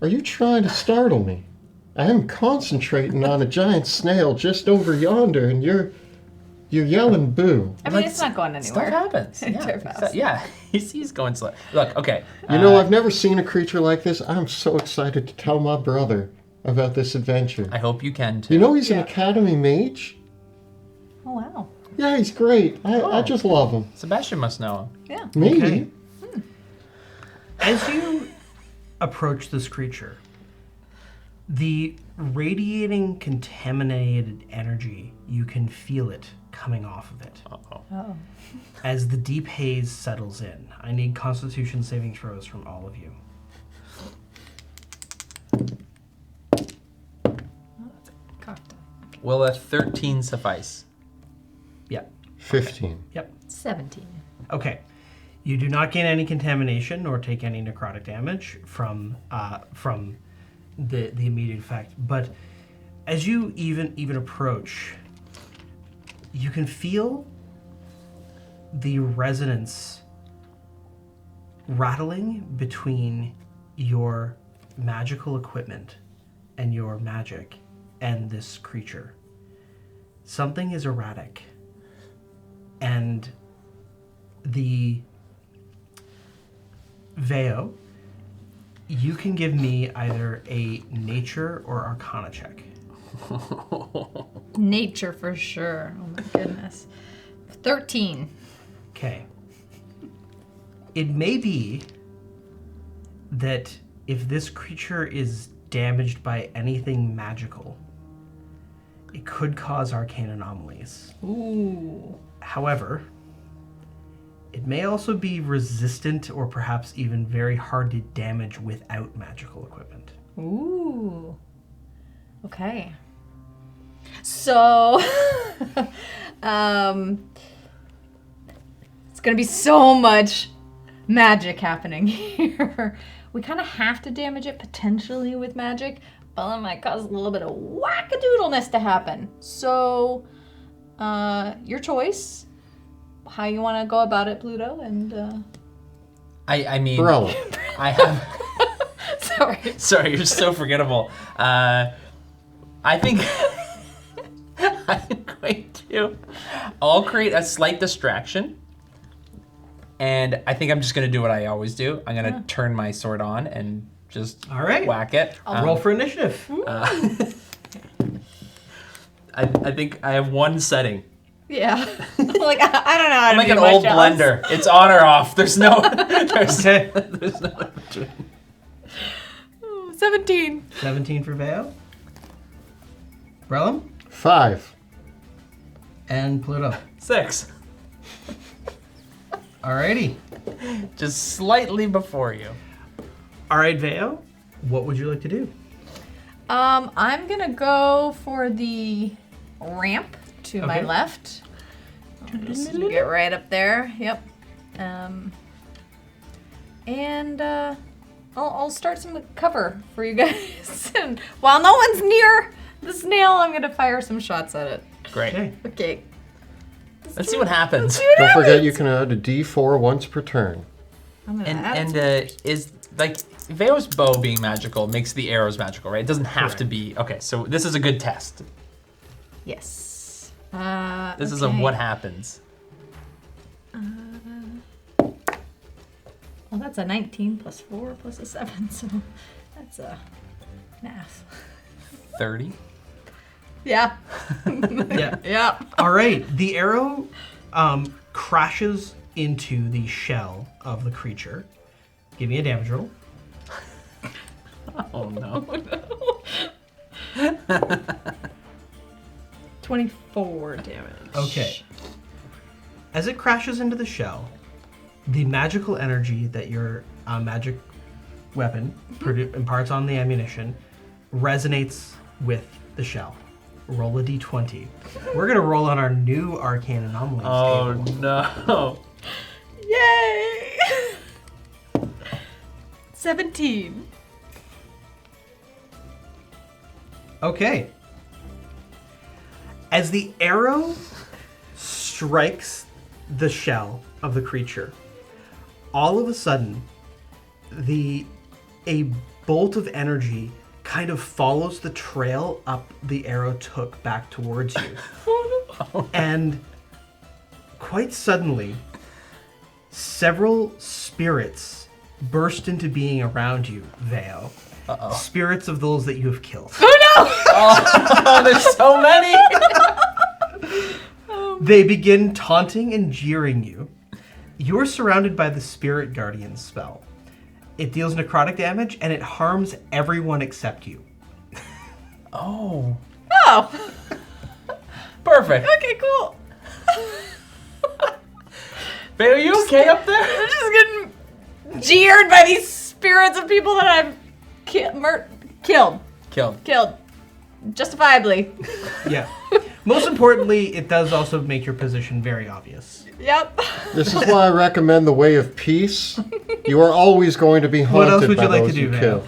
you trying to startle me? I am concentrating on a giant snail just over yonder, and you're yelling boo. I mean, it's not going anywhere. Stuff happens. Very fast. Yeah, he's going slow. Look, okay. You know, I've never seen a creature like this. I'm so excited to tell my brother about this adventure. I hope you can too. You know he's an academy mage? Oh, wow. Yeah, he's great. I just love him. Sebastian must know him. Yeah. Maybe. Okay. As you approach this creature, the radiating contaminated energy, you can feel it coming off of it. Oh. As the deep haze settles in, I need Constitution saving throws from all of you. Will a 13 suffice? Yep. 15. Yep. 17. Okay. You do not gain any contamination or take any necrotic damage from the immediate effect. But as you even approach, you can feel the resonance rattling between your magical equipment and your magic and this creature. Something is erratic. And the Veo, you can give me either a nature or arcana check. Nature for sure. Oh my goodness. 13. Okay. It may be that if this creature is damaged by anything magical, it could cause arcane anomalies. Ooh. However, It may also be resistant or perhaps even very hard to damage without magical equipment. Ooh. Okay. So, it's gonna be so much magic happening here. We kind of have to damage it potentially with magic, but that might cause a little bit of wackadoodleness to happen. So, your choice. How you want to go about it, Pluto, and I mean, Brellum. I have. sorry. You're so forgettable. I think I'm going to. I'll create a slight distraction, and I think I'm just gonna do what I always do. I'm gonna turn my sword on and just All right. whack it. I'll roll for initiative. I think I have one setting. Yeah. Like I don't know how I'm to like do an my old jobs. blender. It's on or off. There's no. Okay. There's no. 17. 17 for Veo. Brellum 5. and Pluto. 6. Alrighty. Just slightly before you. All right, Veo, what would you like to do? I'm gonna go for the ramp to my Okay. left. I'll just get right up there. Yep. And I'll start some cover for you guys. And while no one's near the snail, I'm gonna fire some shots at it. Great. Okay. Okay. Let's see what happens. Don't forget you can add a D4 once per turn. I'm gonna add And is like Veo's bow being magical makes the arrows magical, right? It doesn't have to be. Okay, so this is a good test. Yes. This is a what happens. Well, that's a 19 plus 4 plus a 7, so that's a math. 30. Yeah. Yeah. Yeah. All right. The arrow crashes into the shell of the creature. Give me a damage roll. Oh no. 24 damage. Okay. As it crashes into the shell, the magical energy that your magic weapon imparts on the ammunition resonates with the shell. Roll a d20. We're going to roll on our new arcane anomalies Oh table. no. Yay! 17. Okay. As the arrow strikes the shell of the creature, all of a sudden, a bolt of energy kind of follows the trail up the arrow took back towards you. And quite suddenly, several spirits burst into being around you, Veo. Spirits of those that you have killed. Oh, there's so many. They begin taunting and jeering you. You're surrounded by the Spirit Guardian spell. It deals necrotic damage and it harms everyone except you. Oh. Oh, Perfect. okay, cool. Babe, are you okay up there? I'm just getting jeered by these spirits of people that I've killed. Killed. Justifiably. Yeah. Most importantly, it does also make your position very obvious. Yep. This is why I recommend the way of peace. You are always going to be haunted What else would by you like those to do, you Van? kill.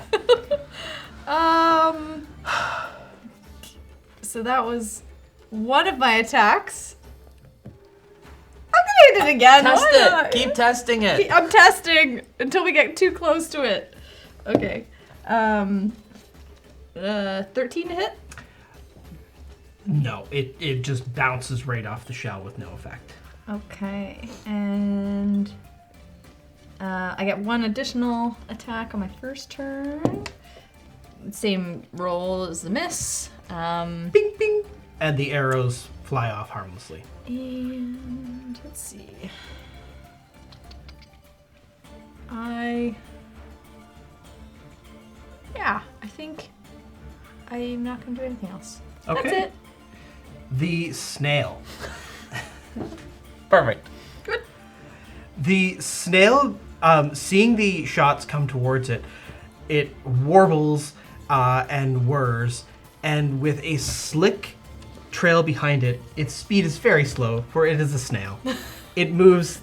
So that was one of my attacks. I'm gonna hit it again. Test Why it. not? Keep testing it. I'm testing until we get too close to it. Okay. 13 to hit. No, it just bounces right off the shell with no effect. Okay, and I get one additional attack on my first turn. Same roll as the miss. Bing, bing. And the arrows fly off harmlessly. And let's see. I think I'm not gonna do anything else. Okay. That's it. The snail. Perfect. The snail, seeing the shots come towards it, it warbles and whirs, and with a slick trail behind it, its speed is very slow, for it is a snail. It moves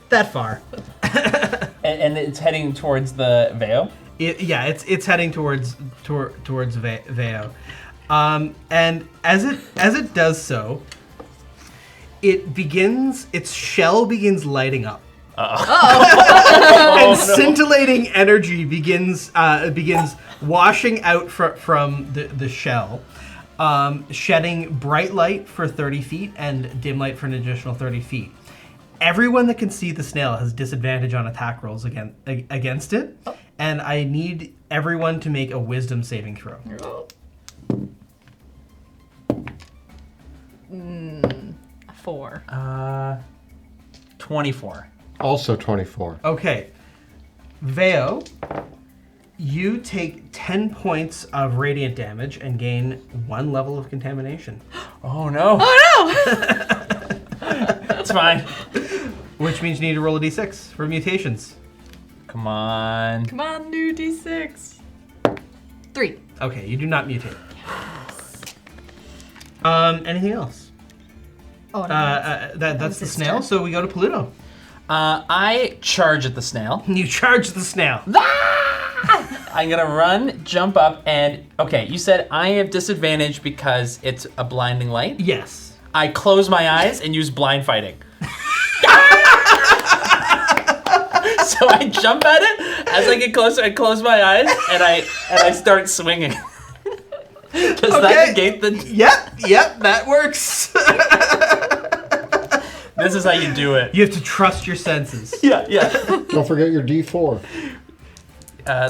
that far. And it's heading towards the Veo. It's heading towards Veo, and as it does so, its shell begins lighting up. And scintillating energy begins washing out from the shell, shedding bright light for 30 feet and dim light for an additional 30 feet. Everyone that can see the snail has disadvantage on attack rolls against it, and I need everyone to make a wisdom saving throw. 4. 24. Also 24. Okay. Veo, you take 10 points of radiant damage and gain 1 level of contamination. Oh no. It's fine. Which means you need to roll a d6 for mutations. Come on. Come on, new D6. 3. Okay, you do not mutate. Anything else? Oh, no. That's was the his snail, turn. so we go to Pluto. I charge at the snail. You charge the snail. I'm gonna run, jump up, and okay, you said I have disadvantage because it's a blinding light. Yes. I close my eyes and use blind fighting. So I jump at it. As I get closer, I close my eyes and I start swinging. Does that negate the? Yep, that works. This is how you do it. You have to trust your senses. Yeah. Don't forget your D4.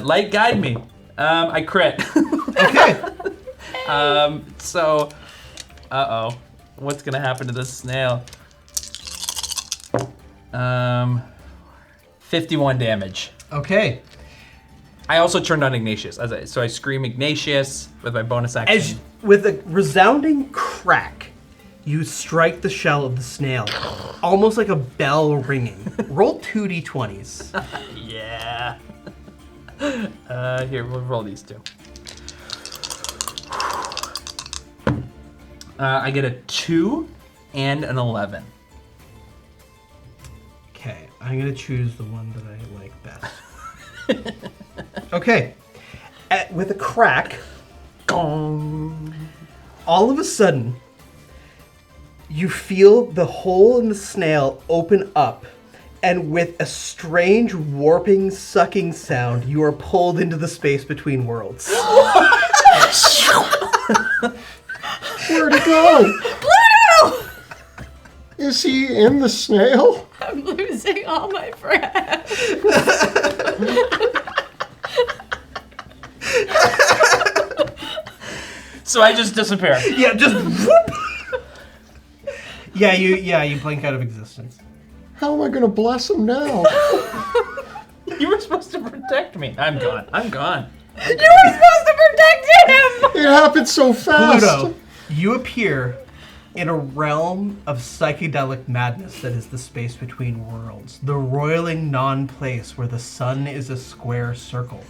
Light guide me. I crit. Okay. So, what's gonna happen to this snail? 51 damage. Okay. I also turned on Ignatius, so I scream Ignatius with my bonus action. With a resounding crack, you strike the shell of the snail, almost like a bell ringing. Roll 2d20s. Yeah. Here, we'll roll these two. I get a 2 and an 11. Okay, I'm gonna choose the one that I like best. Okay, with a crack, gong, all of a sudden, you feel the hole in the snail open up, and with a strange warping, sucking sound, you are pulled into the space between worlds. Where'd he go? Pluto! Is he in the snail? I'm losing all my friends. So I just disappear. Yeah, just whoop. You blink out of existence. How am I going to bless him now? You were supposed to protect me. I'm gone. You were supposed to protect him! It happened so fast. Pluto, you appear in a realm of psychedelic madness that is the space between worlds, the roiling non-place where the sun is a square circle.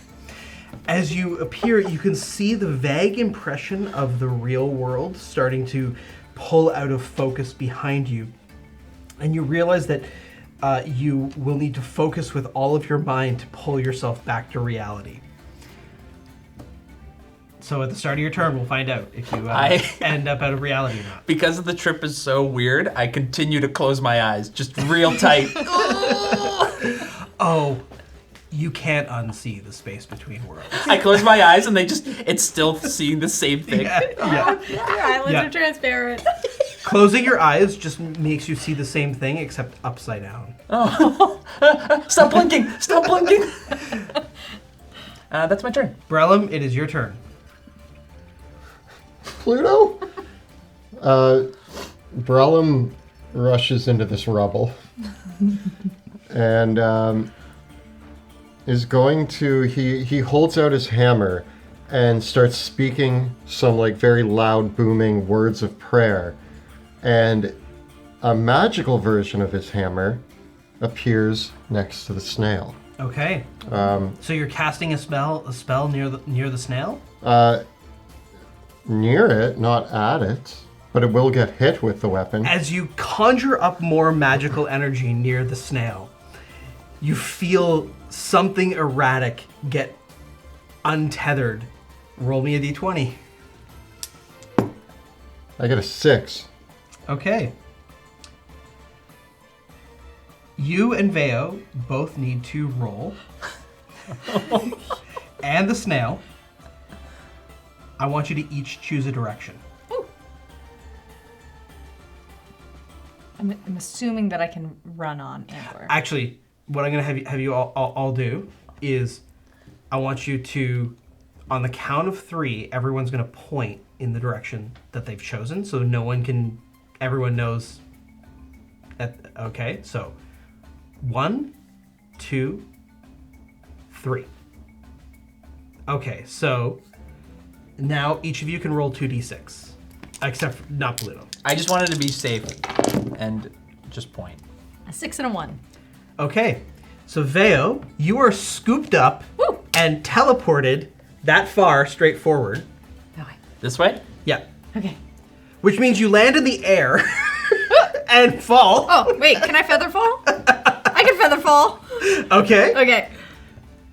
As you appear, you can see the vague impression of the real world starting to pull out of focus behind you. And you realize that you will need to focus with all of your mind to pull yourself back to reality. So at the start of your turn, we'll find out if you end up out of reality or not. Because the trip is so weird, I continue to close my eyes, just real tight. Oh, you can't unsee the space between worlds. I close my eyes and it's still seeing the same thing. Yeah. Your eyelids Yeah. are transparent. Closing your eyes just makes you see the same thing, except upside down. Stop blinking! Stop blinking! That's my turn. Brellum, it is your turn. Pluto? Brellum rushes into this rubble and is going to, he holds out his hammer and starts speaking some like very loud booming words of prayer, and a magical version of his hammer appears next to the snail. Okay. So you're casting a spell near the snail? Near it, not at it, but it will get hit with the weapon. As you conjure up more magical energy near the snail, you feel something erratic get untethered. Roll me a d20. I get a 6. Okay. You and Veo both need to roll. And the snail. I want you to each choose a direction. Ooh. I'm assuming that I can run on Amber. Actually, what I'm going to have you all do is I want you to, on the count of 3, everyone's going to point in the direction that they've chosen, so everyone knows. Okay, so 1, 2, 3. Okay, so now each of you can roll 2d6, except for not Pluto. I just wanted to be safe and just point. A 6 and a 1. Okay, so Veo, you are scooped up Woo! and teleported that far straight forward. That way. This way? Yeah, Okay. which means you land in the air and fall. Oh, wait, can I feather fall? I can feather fall. Okay. Okay.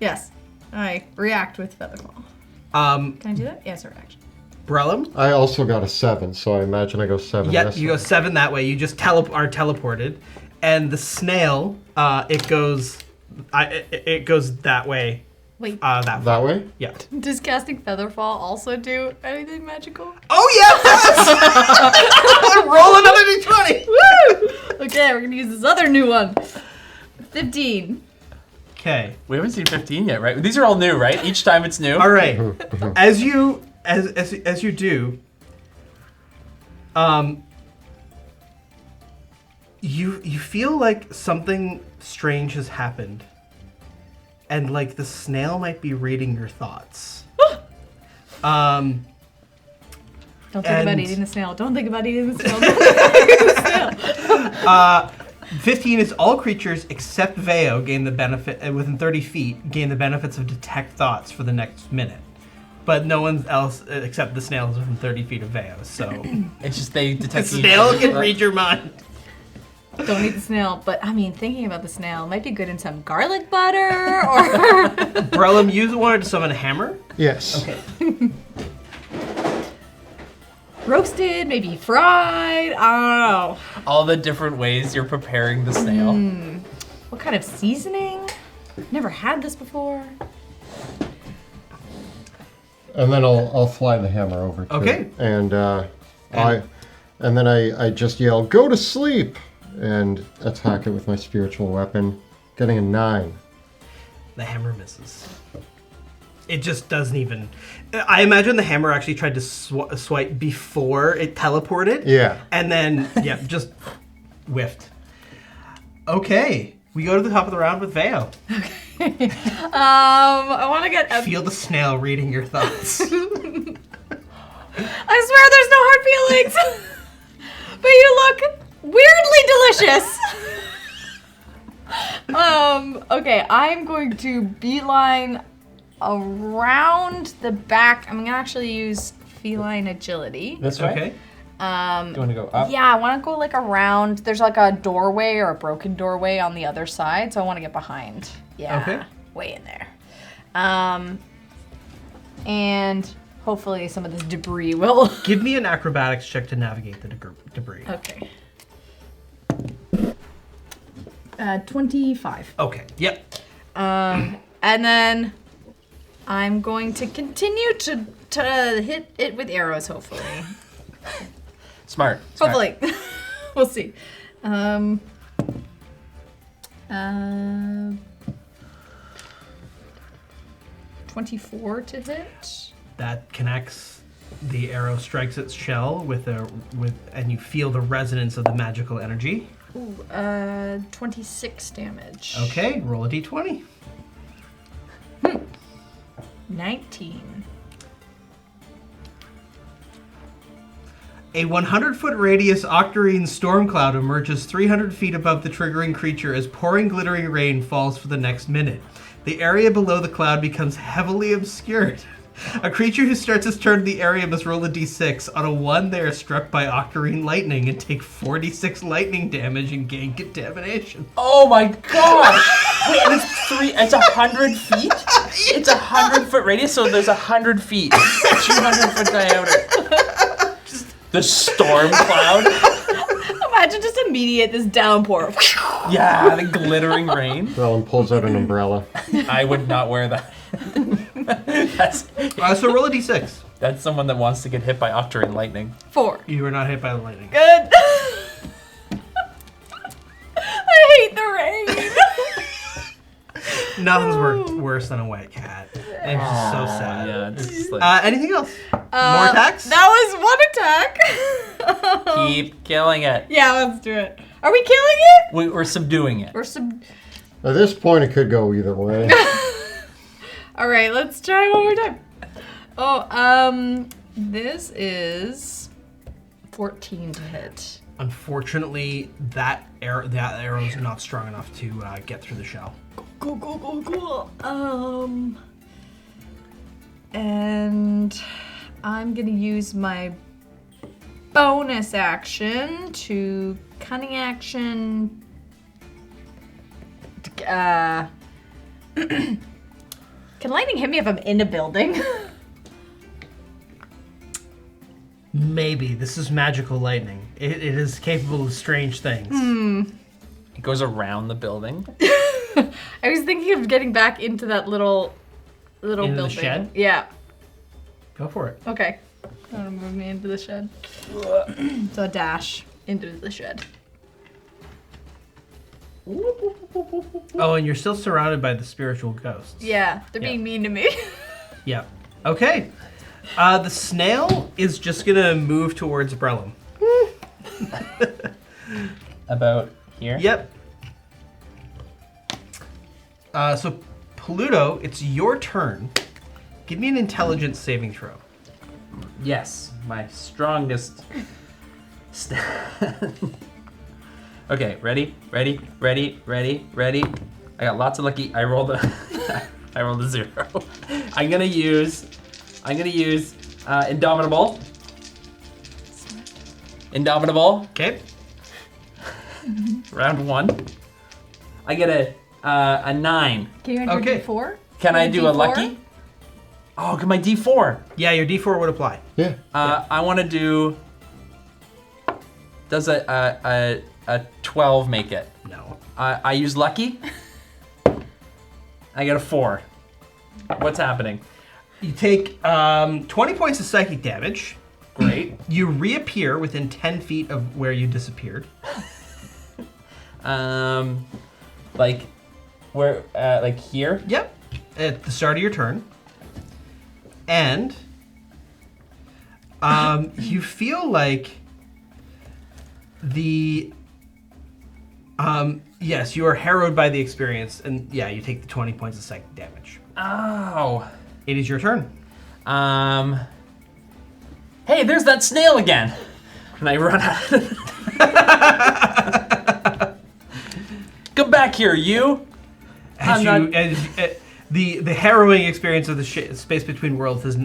Yes. I react with feather fall. Can I do that? Yes, reaction. Brellum. I also got a 7, so I imagine I go 7 Yep, this you way. go 7 that way. You just are teleported, and the snail, it goes that way. Wait, That way? Yeah. does casting feather fall also do anything magical? Oh yeah! Roll another d20. Woo! Okay, we're gonna use this other new one. 15. Okay. We haven't seen 15 yet, right? These are all new, right? Each time it's new. All right. As you do, you feel like something strange has happened, and like the snail might be reading your thoughts. Don't think about And- eating the snail. Don't think about eating the snail. Don't think about eating the snail. 15 is all creatures except Veo gain the benefit within 30 feet gain the benefits of detect thoughts for the next minute. But no one else except the snail is within 30 feet of Veo, so It's just they the detect snail can read your mind. Don't eat the snail. But I mean, thinking about the snail might be good in some garlic butter or. Brellum, you wanted to summon a hammer? Yes. Okay. Roasted, maybe fried. I don't know. all the different ways you're preparing the snail. What kind of seasoning? Never had this before. And then I'll fly the hammer over to Okay. it. And then I just yell, "Go to sleep!" and attack it with my spiritual weapon, getting a 9. The hammer misses. It just doesn't even. I imagine the hammer actually tried to swipe before it teleported. Yeah. And then, just whiffed. Okay, we go to the top of the round with Veo. I want to get. Feel the snail reading your thoughts. I swear there's no hard feelings. But you look weirdly delicious. Okay, I'm going to beeline around the back. I'm gonna actually use feline agility. This way? Okay. Do you want to go up? Yeah, I want to go like around. There's like a doorway or a broken doorway on the other side, so I want to get behind. Yeah. Okay. Way in there. And hopefully some of this debris will. Give me an acrobatics check to navigate the debris. Okay. 25. Okay, yep. And then I'm going to continue to hit it with arrows, hopefully. Smart. Hopefully. We'll see. 24 to hit. That connects. The arrow strikes its shell and you feel the resonance of the magical energy. Ooh, 26 damage. Okay, roll a d20. 19. A 100-foot radius octarine storm cloud emerges 300 feet above the triggering creature as pouring glittering rain falls for the next minute. The area below the cloud becomes heavily obscured. A creature who starts its turn in the area must roll a d6. On a 1, they are struck by octarine lightning and take 46 lightning damage and gain contamination. Oh my gosh! Wait, and it's 100 feet? It's 100-foot radius, so there's 100 feet. 200-foot diameter. The storm cloud? Imagine just immediate this downpour. Yeah, the glittering rain. Brellum pulls out an umbrella. I would not wear that. So roll a d6. That's someone that wants to get hit by octarine lightning. 4. You were not hit by the lightning. Good. I hate the rain. Nothing's worse than a wet cat. I'm just so sad. Yeah, it's just like, Anything else? More attacks? That was one attack. keep killing it. Yeah, let's do it. Are we killing it? We're subduing it. At this point, it could go either way. All right, let's try one more time. Oh, this is 14 to hit. Unfortunately, that arrow is not strong enough to get through the shell. Cool. And I'm gonna use my bonus action to cunning action. Can lightning hit me if I'm in a building? Maybe. This is magical lightning. It is capable of strange things. It goes around the building. I was thinking of getting back into that little Into the building. shed? Yeah. Go for it. Okay. I'm gonna move me into the shed. So a dash into the shed. Oh, and you're still surrounded by the spiritual ghosts. Yeah, they're being mean to me. Yeah. Okay. The snail is just gonna move towards Brellum. About here? Yep. So, Pluto, it's your turn. Give me an intelligence saving throw. Yes, my strongest. Okay, ready. I got lots of lucky. I rolled a 0. I'm gonna use Indomitable. Okay. Round 1. I get a 9. Can you enter Okay. D4? Can I do a D4? lucky? Oh, can my D4? Yeah, your D4 would apply. Yeah. I want to do. Does a 12 make it? No. I use lucky. I get a 4. What's happening? You take 20 points of psychic damage. Great. You reappear within 10 feet of where you disappeared. Like where? Like here? Yep. At the start of your turn. And you feel like yes, you are harrowed by the experience, and yeah, you take the 20 points of psychic damage. Oh. It is your turn. Hey, there's that snail again. And I run out. Come back here, you. The harrowing experience of the space between worlds has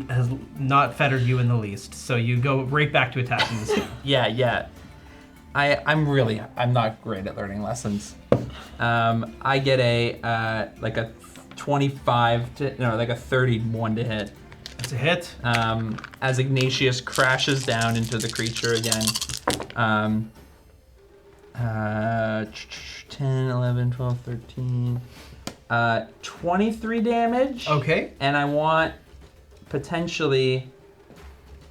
not fettered you in the least, so you go right back to attacking the snail. Yeah. I'm not great at learning lessons. I get a 31 to hit. It's a hit. As Ignatius crashes down into the creature again. 10, 11, 12, 13. 23 damage. Okay. And I want potentially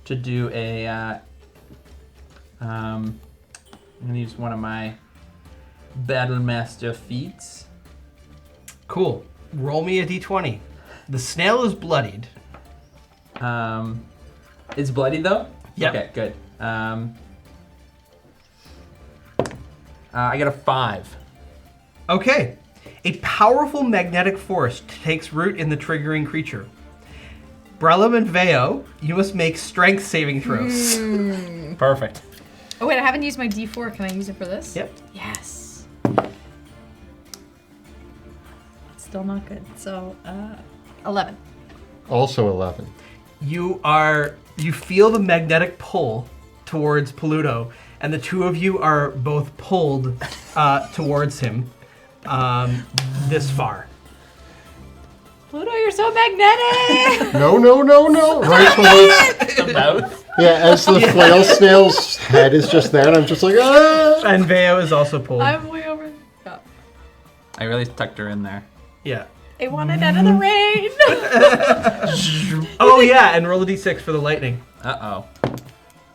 to do a. I'm gonna use one of my Battlemaster feats. Cool. Roll me a d20. The snail is bloodied. It's bloody though? Yeah. Okay, good. I got a 5. Okay. A powerful magnetic force takes root in the triggering creature. Brellum and Veo, you must make strength saving throws. Perfect. Oh wait, I haven't used my D4. Can I use it for this? Yep. Yes. Still not good. So, 11. Also 11. You feel the magnetic pull towards Paluto, and the two of you are both pulled towards him this far. Pluto, you're so magnetic! No. Right below. The mouth. Yeah, as the flail snail's head is just there, and I'm just like, ah! And Veo is also pulled. I'm way over. Yeah. I really tucked her in there. Yeah. I wanted out of the rain. Oh yeah, and roll a d6 for the lightning. Uh-oh.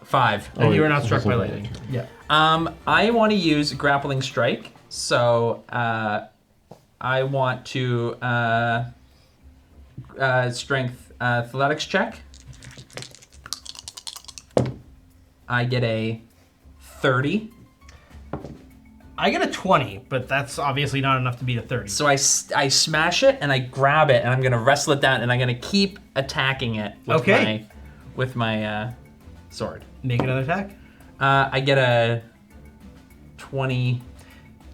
5. And you are not it struck by wasn't lightning. bad. Yeah. I want to use grappling strike, so I want to strength athletics check. I get a 30. I get a 20, but that's obviously not enough to beat a 30. So I smash it and I grab it and I'm gonna wrestle it down and I'm gonna keep attacking it with my sword. Make another attack. I get a 20,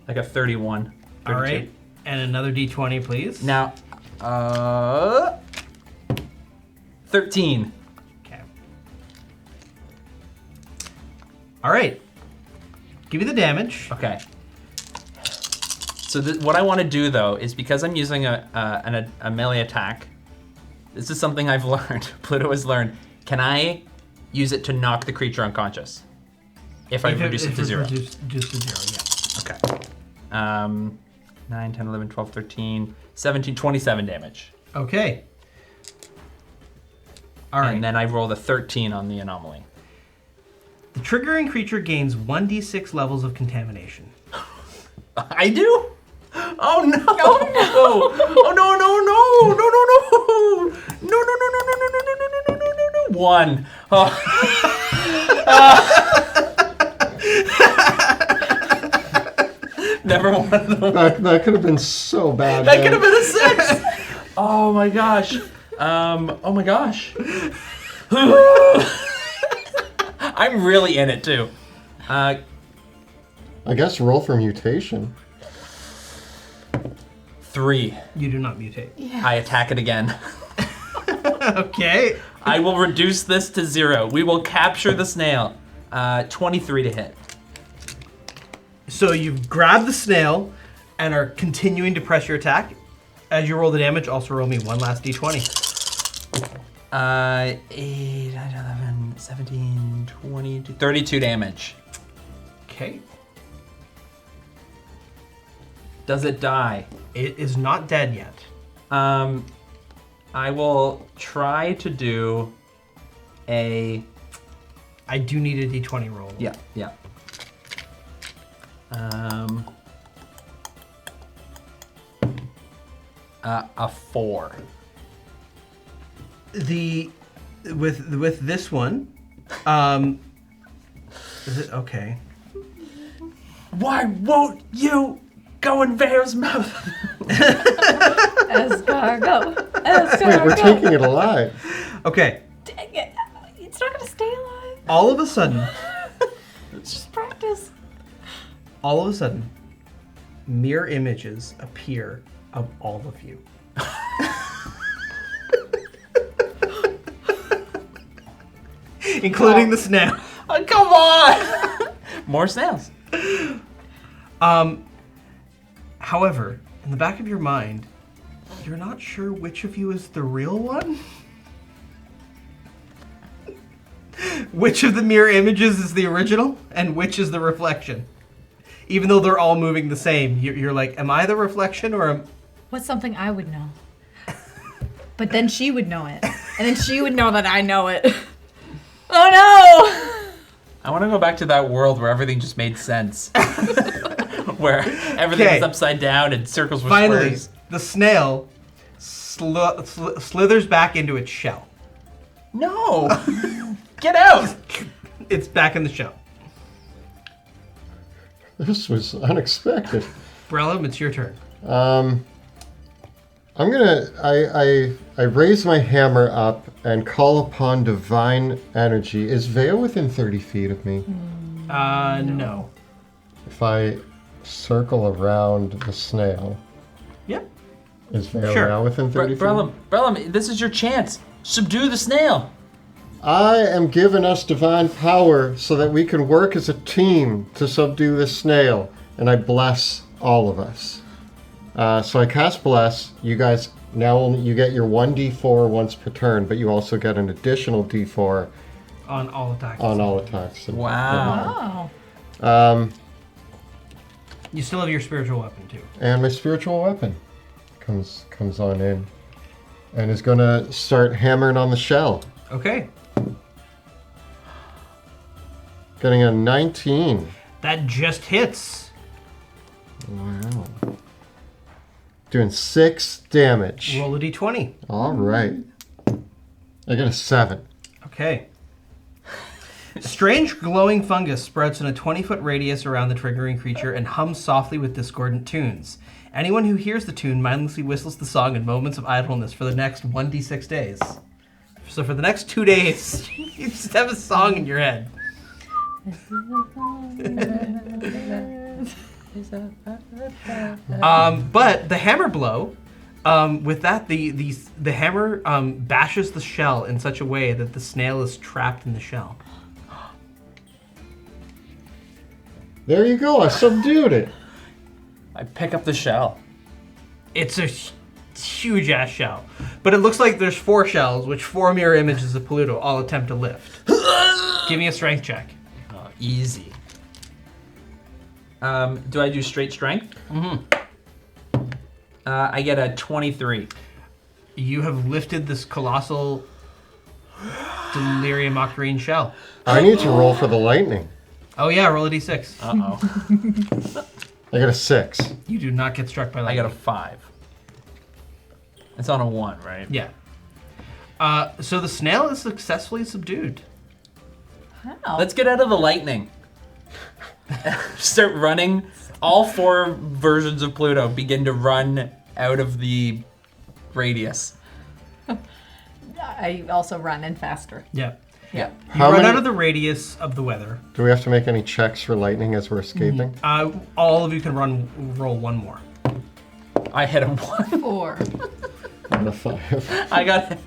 like a 31. 32. All right, and another d20, please. Now, 13. Okay. All right. Give me the damage. Okay. So what I want to do though is because I'm using a melee attack. This is something I've learned. Pluto has learned. Can I use it to knock the creature unconscious? If I reduce it to 0. Reduced to 0, yeah. Okay. 9, 10, 11, 12, 13, 17, 27 damage. Okay. All right. And then I roll the 13 on the anomaly. The triggering creature gains 1d6 levels of contamination. I do? Oh no! Oh no! Oh no! No! No! No! No! No! No! No! No! No! No! No! No! No! No! No! 1. Oh. Never won. That could have been so bad. That could have been a 6. Oh my gosh. Oh my gosh. I'm really in it too. I guess roll for mutation. 3. You do not mutate. I attack it again. Okay. I will reduce this to 0. We will capture the snail. 23 to hit. So you've grabbed the snail and are continuing to press your attack. As you roll the damage, also roll me one last d20. 8, 9, 11, 17, 22, 32 damage. Okay. Does it die? It is not dead yet. I will try to do a... I do need a d20 roll. Yeah. A 4. With this one, is it okay? Why won't you go in Veo's mouth? Escargot. Wait, we're taking it alive. Okay. Dang it. It's not gonna stay alive. All of a sudden, It's just practice. mirror images appear of all of you. Including the snail. Oh, come on! More snails. However, in the back of your mind, you're not sure which of you is the real one. Which of the mirror images is the original, and which is the reflection? Even though they're all moving the same, you're like, am I the reflection or am... What's something I would know? But then she would know it. And then she would know that I know it. Oh no! I want to go back to that world where everything just made sense. Where everything was upside down and circles were Finally, squares. the snail slithers back into its shell. No! Get out! It's back in the shell. This was unexpected. Brellum, it's your turn. I'm gonna. I raise my hammer up and call upon divine energy. Is Veo within 30 feet of me? No. If I circle around the snail, Yep. is Veo Sure. now within 30 feet? Brellum, this is your chance. Subdue the snail. I am giving us divine power so that we can work as a team to subdue this snail, and I bless all of us. So I cast bless. You guys now you get your 1d4 once per turn, but you also get an additional d4 On all attacks. on all attacks. Wow. Oh. You still have your spiritual weapon too. And my spiritual weapon comes on in, and is gonna start hammering on the shell. Okay. Getting a 19. That just hits. Wow. Doing 6 damage. Roll a d20. All right. I got a 7. Okay. Strange glowing fungus sprouts in a 20-foot radius around the triggering creature and hums softly with discordant tunes. Anyone who hears the tune mindlessly whistles the song in moments of idleness for the next 1d6 days. So for the next 2 days, you just have a song in your head. But the hammer blow, with that, the hammer bashes the shell in such a way that the snail is trapped in the shell. There you go. I subdued it. I pick up the shell. It's a huge ass shell, but it looks like there's 4 shells, which 4 mirror images of Pluto all attempt to lift. Give me a strength check. Oh, easy. Do I do straight strength? Mm-hmm. I get a 23. You have lifted this colossal delirium ocarine shell. I need to roll for the lightning. Oh yeah, roll a d6. Uh-oh. I got a 6. You do not get struck by I lightning. got a 5. It's on a 1, right? Yeah. So the snail is successfully subdued. Wow. Let's get out of the lightning. Start running. All 4 versions of Pluto begin to run out of the radius. I also run and faster. Yeah. Yeah. You How run many- out of the radius of the weather. Do we have to make any checks for lightning as we're escaping? All of you can roll one more. I hit a 1. 4. And a 5. I got hit.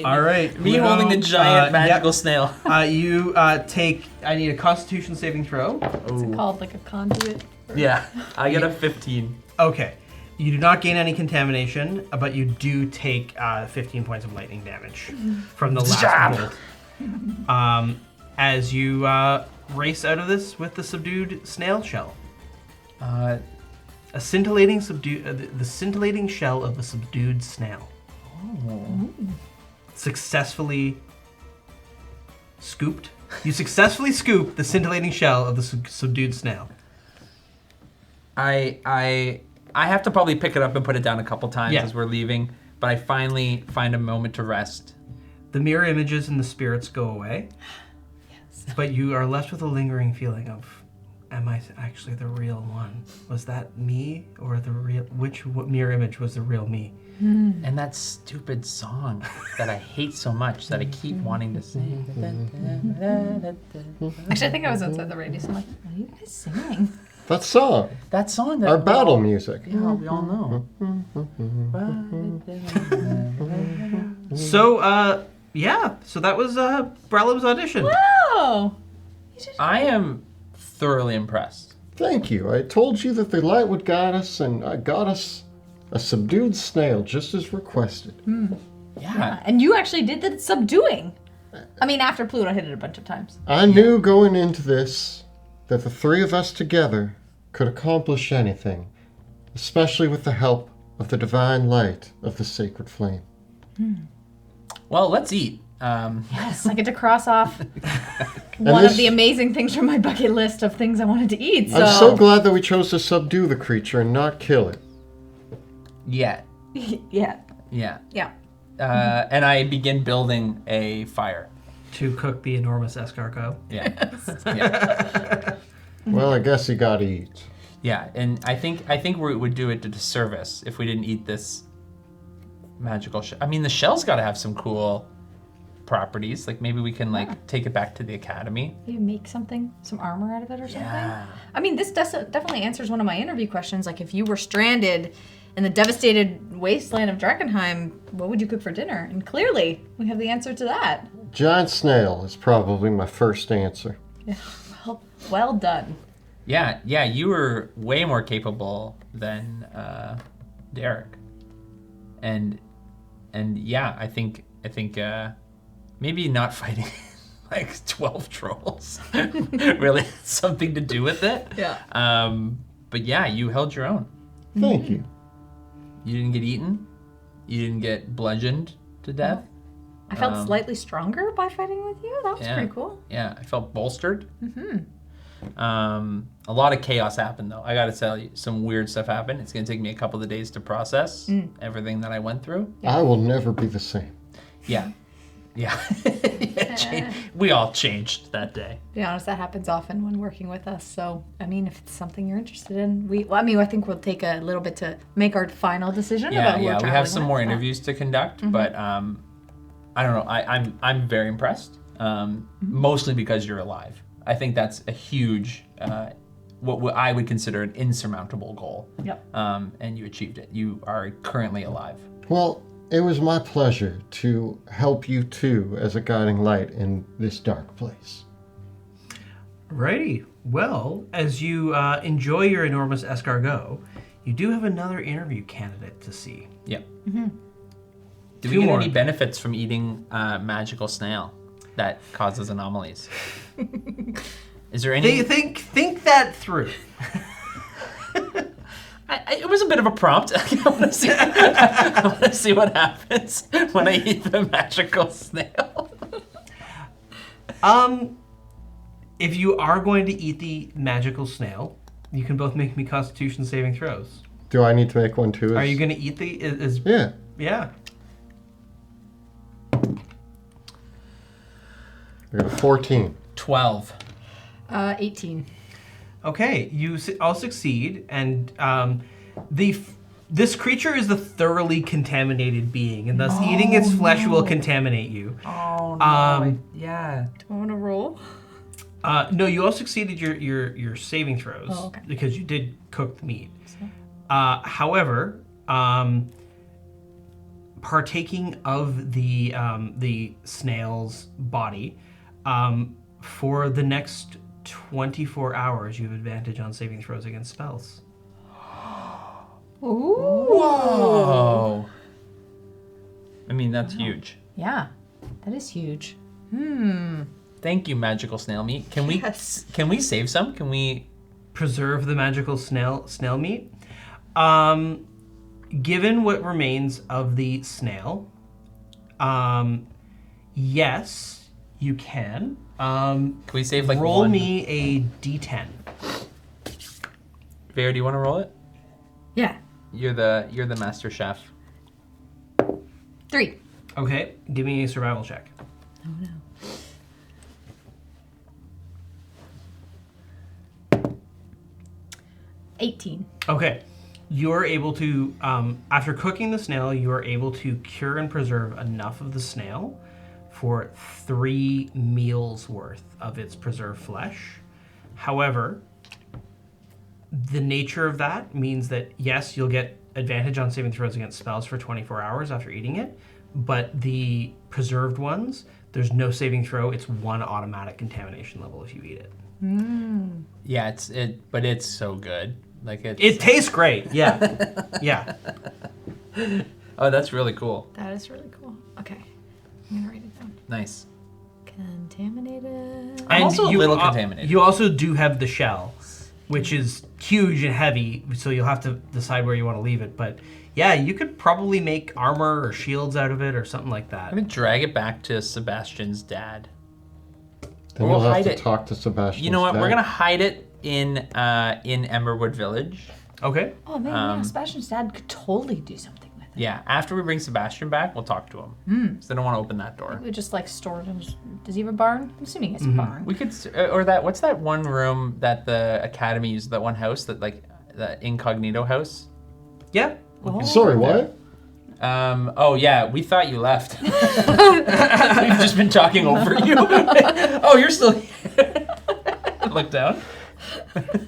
All right. Me Pluto, holding the giant yep. magical snail. You take. I need a Constitution saving throw. Is it called like a conduit? Yeah. I get a 15. Okay. You do not gain any contamination, but you do take 15 points of lightning damage from the last Jab. bolt. As you race out of this with the subdued snail shell. A scintillating the scintillating shell of a subdued snail. Oh. Successfully scooped. You successfully scoop the scintillating shell of the subdued snail. I have to probably pick it up and put it down a couple times Yeah. as we're leaving, but I finally find a moment to rest. The mirror images and the spirits go away. Yes. But you are left with a lingering feeling of, am I actually the real one? Was that me or the real, what mirror image was the real me? And that stupid song that I hate so much that I keep wanting to sing. Actually, I think I was outside the radius. I'm like, what are you guys singing? That song. That song that Our battle music. Yeah, we all know. So, yeah. So that was Brellum's audition. Oh! I am thoroughly impressed. Thank you. I told you that the light would guide us, and I got us a subdued snail just as requested. Yeah. And you actually did the subduing. I mean, after Pluto hit it a bunch of times. I knew going into this that the 3 of us together could accomplish anything, especially with the help of the divine light of the sacred flame. Well, let's eat. Yes, I get to cross off one of the amazing things from my bucket list of things I wanted to eat. So. I'm so glad that we chose to subdue the creature and not kill it. Yeah. Yeah. Yeah. Yeah. And I begin building a fire. To cook the enormous escargot. Yeah. Yeah. Well, I guess you gotta eat. Yeah. And I think we would do it to disservice if we didn't eat this magical shell. I mean, the shell's got to have some cool properties. Like maybe we can like take it back to the academy. Maybe make something, some armor out of it or something. Yeah. I mean, this definitely answers one of my interview questions. Like, if you were stranded in the devastated wasteland of Drakkenheim, what would you cook for dinner? And clearly, we have the answer to that. Giant snail is probably my first answer. Yeah, well done. Yeah, you were way more capable than Derek. And yeah, I think maybe not fighting like 12 trolls really had something to do with it. Yeah. But yeah, you held your own. Thank you. You didn't get eaten. You didn't get bludgeoned to death. I felt slightly stronger by fighting with you. That was Yeah. pretty cool. Yeah, I felt bolstered. A lot of chaos happened though. I gotta tell you, some weird stuff happened. It's gonna take me a couple of days to process everything that I went through. I will never be the same. Yeah. We all changed that day. To be honest, that happens often when working with us. So, I mean, if it's something you're interested in, I think we'll take a little bit to make our final decision about who we're We have traveling some with, more but- interviews to conduct, but I don't know. I'm very impressed. Mostly because you're alive. I think that's a huge, what I would consider an insurmountable goal. Yep. And you achieved it. You are currently alive. Well, it was my pleasure to help you too as a guiding light in this dark place. Righty. Well, as you enjoy your enormous escargot, you do have another interview candidate to see. Yep. Do Two we get more. any benefits from eating magical snail that causes anomalies? Is there any? Think that through. It was a bit of a prompt. I want to see what happens when I eat the magical snail. If you are going to eat the magical snail, you can both make me Constitution saving throws. Do I need to make one too? Are you going to eat the? Yeah. Yeah. I got a 14. 12. 18. Okay, you all succeed, and this creature is a thoroughly contaminated being, and thus eating its flesh will contaminate you. Oh no! Yeah. Do I want to roll? No, you all succeeded your saving throws okay. because you did cook the meat. However, partaking of the snail's body, for the next 24 hours, you have advantage on saving throws against spells. Ooh. Whoa. I mean, that's huge. Yeah, that is huge. Thank you, magical snail meat. Can we? Yes. Can we save some? Can we? Preserve the magical snail meat. Given what remains of the snail, yes, you can. Can we save like roll one? me a d10. Vera, do you want to roll it? Yeah. You're the master chef. 3. Okay, give me a survival check. Oh no. 18. Okay, you're able to, after cooking the snail, you are able to cure and preserve enough of the snail for 3 meals worth of its preserved flesh. However, the nature of that means that, yes, you'll get advantage on saving throws against spells for 24 hours after eating it, but the preserved ones, there's no saving throw. It's 1 automatic contamination level if you eat it. Yeah, but it's so good. Like It tastes great. Yeah. Yeah. Oh, that's really cool. That is really cool. Okay. I'm going to write it down. Nice. Contaminated. I'm also a little contaminated. You also do have the shell, which is huge and heavy, so you'll have to decide where you want to leave it. But yeah, you could probably make armor or shields out of it or something like that. I'm gonna drag it back to Sebastian's dad. Then We'll you'll have hide to it. talk to Sebastian. You know what? We're gonna hide it in Emberwood Village. Okay. Oh man, yeah, Sebastian's dad could totally do something with it. Yeah. After we bring Sebastian back, we'll talk to him. Because I don't want to open that door. We just like store it in his... Does he have a barn? I'm assuming he has a barn. We could, or that. What's that one room that the academy used? That one house that like the incognito house. Yeah. Oh. Sorry, what? Oh yeah, we thought you left. We've just been talking over you. Oh, you're still here. Look down.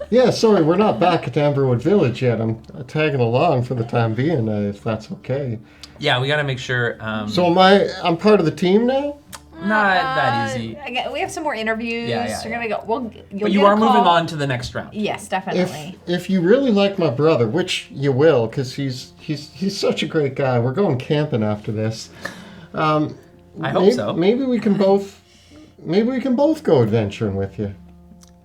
Yeah, sorry, we're not back at Amberwood Village yet. I'm tagging along for the time being, if that's okay. Yeah, we gotta make sure. So I'm part of the team now? Not that easy. We have some more interviews. Yeah. We're gonna go. You'll But you get a are moving call. on to the next round. Yes, definitely. If you really like my brother, which you will, because he's such a great guy. We're going camping after this. I hope so. Maybe we can both go adventuring with you.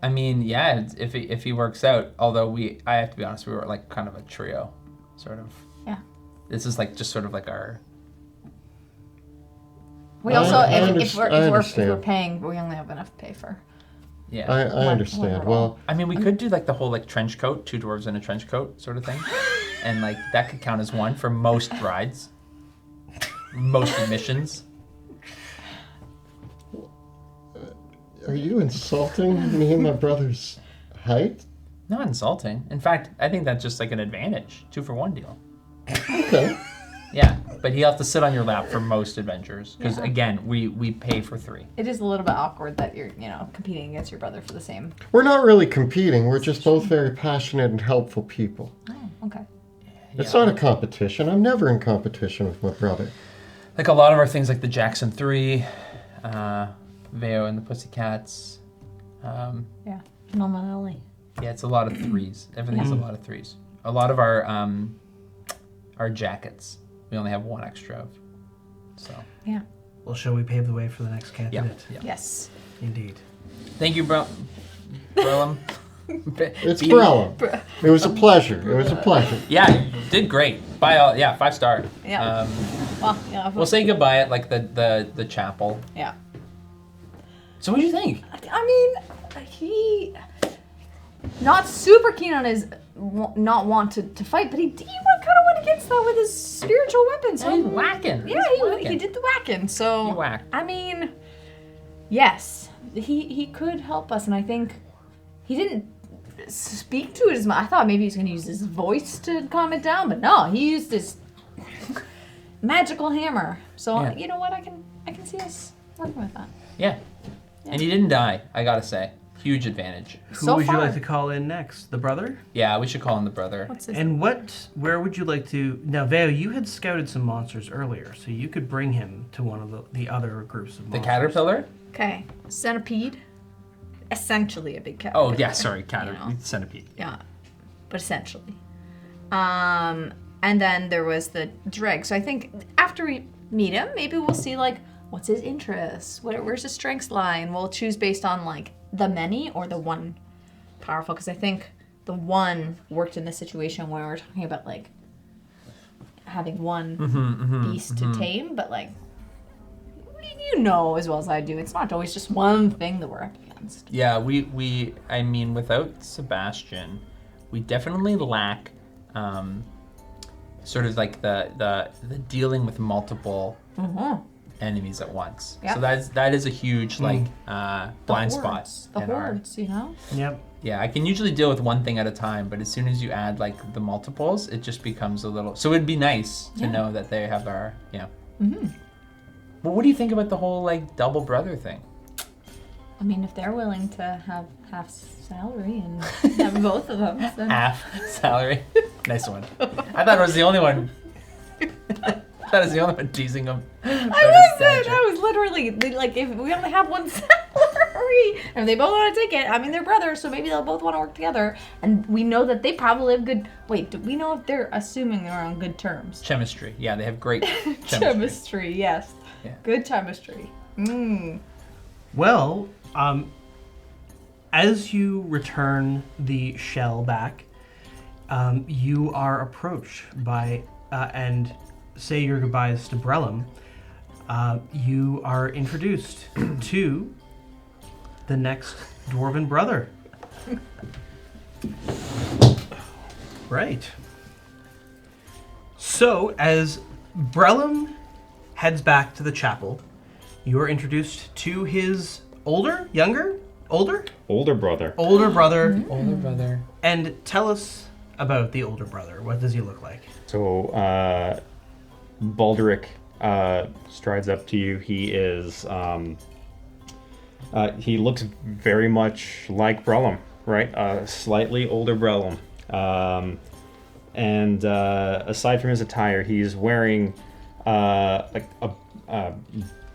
I mean, yeah, if he works out. Although I have to be honest, we were like kind of a trio, sort of. Yeah. This is like just sort of like our. We also, I if we're understand. paying, we only have enough to pay for. Yeah. I understand. Well, I mean, we could do like the whole like trench coat, 2 dwarves in a trench coat sort of thing, and like that could count as 1 for most rides, most missions. are you insulting me and my brother's height? Not insulting. In fact, I think that's just like an advantage. 2 for 1 deal. Okay. Yeah, but he'll have to sit on your lap for most adventures because again, we pay for 3. It is a little bit awkward that you're, competing against your brother for the same. We're not really competing. We're just both very passionate and helpful people. Oh, okay. It's not a competition. I'm never in competition with my brother. Like a lot of our things, like the Jackson 3, Veo and the Pussycats. Yeah. Nominally. Yeah, it's a lot of 3s. Everything's a lot of 3s. A lot of our jackets, we only have 1 extra of. So. Yeah. Well, shall we pave the way for the next candidate? Yeah. Yes. Indeed. Thank you, Brellum. It's Brellum. It was a pleasure. Yeah, you did great. 5-star. Yeah. Well, yeah. We'll say goodbye at like the chapel. Yeah. So what do you think? I mean, he not super keen on his not want to fight, but he kind of went against that with his spiritual weapons. So he's whacking. Yeah, he did the whacking. So He whacked. I mean, yes, he could help us, and I think he didn't speak to it as much. I thought maybe he was going to use his voice to calm it down, but no, he used his magical hammer. So Yeah. you know what? I can see us working with that. Yeah. And he didn't die, I gotta say. Huge advantage. Who So would far. you like to call in next? The brother? Yeah, we should call him the brother. What's his And where would you like to... Now, Veo, you had scouted some monsters earlier, so you could bring him to one of the other groups of The monsters. caterpillar? Okay, centipede. Essentially a big caterpillar. Oh, yeah, sorry, know. centipede. Yeah, but essentially. And then there was the dreg. So I think after we meet him, maybe we'll see like what's his interests, where's his strengths lie, and we'll choose based on like the many or the one powerful. Because I think the one worked in this situation where we're talking about like having one beast to tame, but like you know as well as I do, it's not always just one thing that we're up against. Yeah, I mean, without Sebastian, we definitely lack sort of like the dealing with multiple enemies at once. Yeah. So that is a huge like blind spot. Hordes. The in our- hordes, you know? Yep. Yeah, I can usually deal with one thing at a time, but as soon as you add like the multiples, it just becomes a little. So it'd be nice to know that they have our Well, what do you think about the whole like double brother thing? I mean, if they're willing to have half salary and have both of them, then Half salary. Nice one. I thought it was the only one. I thought it was the only one teasing him. I was literally like, if we only have one salary and they both want to take it, I mean, they're brothers, so maybe they'll both want to work together. And we know that they probably have good. Wait, do we know if they're assuming they're on good terms? Chemistry. Yeah, they have great chemistry. Chemistry, yes. Yeah. Good chemistry. Well, as you return the shell back, you are approached by, and say your goodbyes to Brellum. You are introduced to the next dwarven brother. Right. So, as Brellum heads back to the chapel, you are introduced to his older brother. Older brother. Older brother. And And tell us about the older brother. What does he look like? So, Baldrick strides up to you. He is he looks very much like Brellum, right? Slightly older Brellum. And aside from his attire, he's wearing a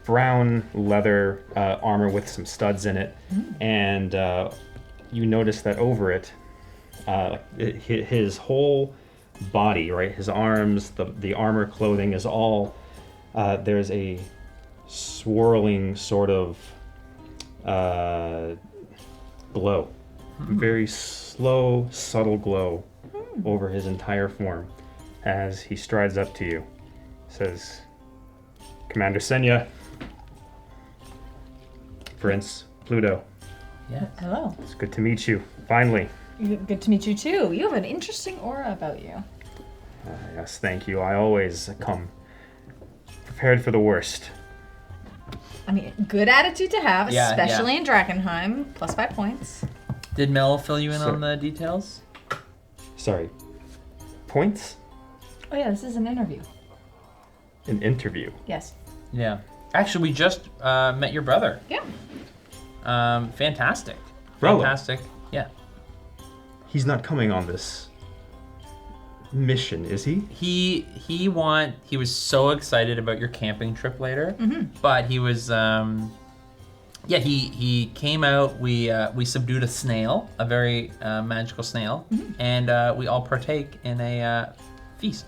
brown leather armor with some studs in it. And you notice that over it, his whole body, right? His arms, the armor clothing is all, there's a swirling sort of glow. Very slow, subtle glow over his entire form as he strides up to you. Says, Commander Senya, Prince Pluto, Yes. Hello. it's good to meet you, finally. Good to meet you too. You have an interesting aura about you. Yes, thank you. I always come prepared for the worst. I mean, good attitude to have, Yeah, especially in Drakkenheim. Plus 5 points. Did Mel fill you in So- on the details? Sorry, points? Oh yeah, this is an interview. An interview. Yes. Yeah. Actually, we just met your brother. Yeah. Fantastic. Brellum. Fantastic. Yeah. He's not coming on this mission, is he? He was so excited about your camping trip later, but he was he came out. We subdued a snail, a very magical snail, and we all partake in a feast.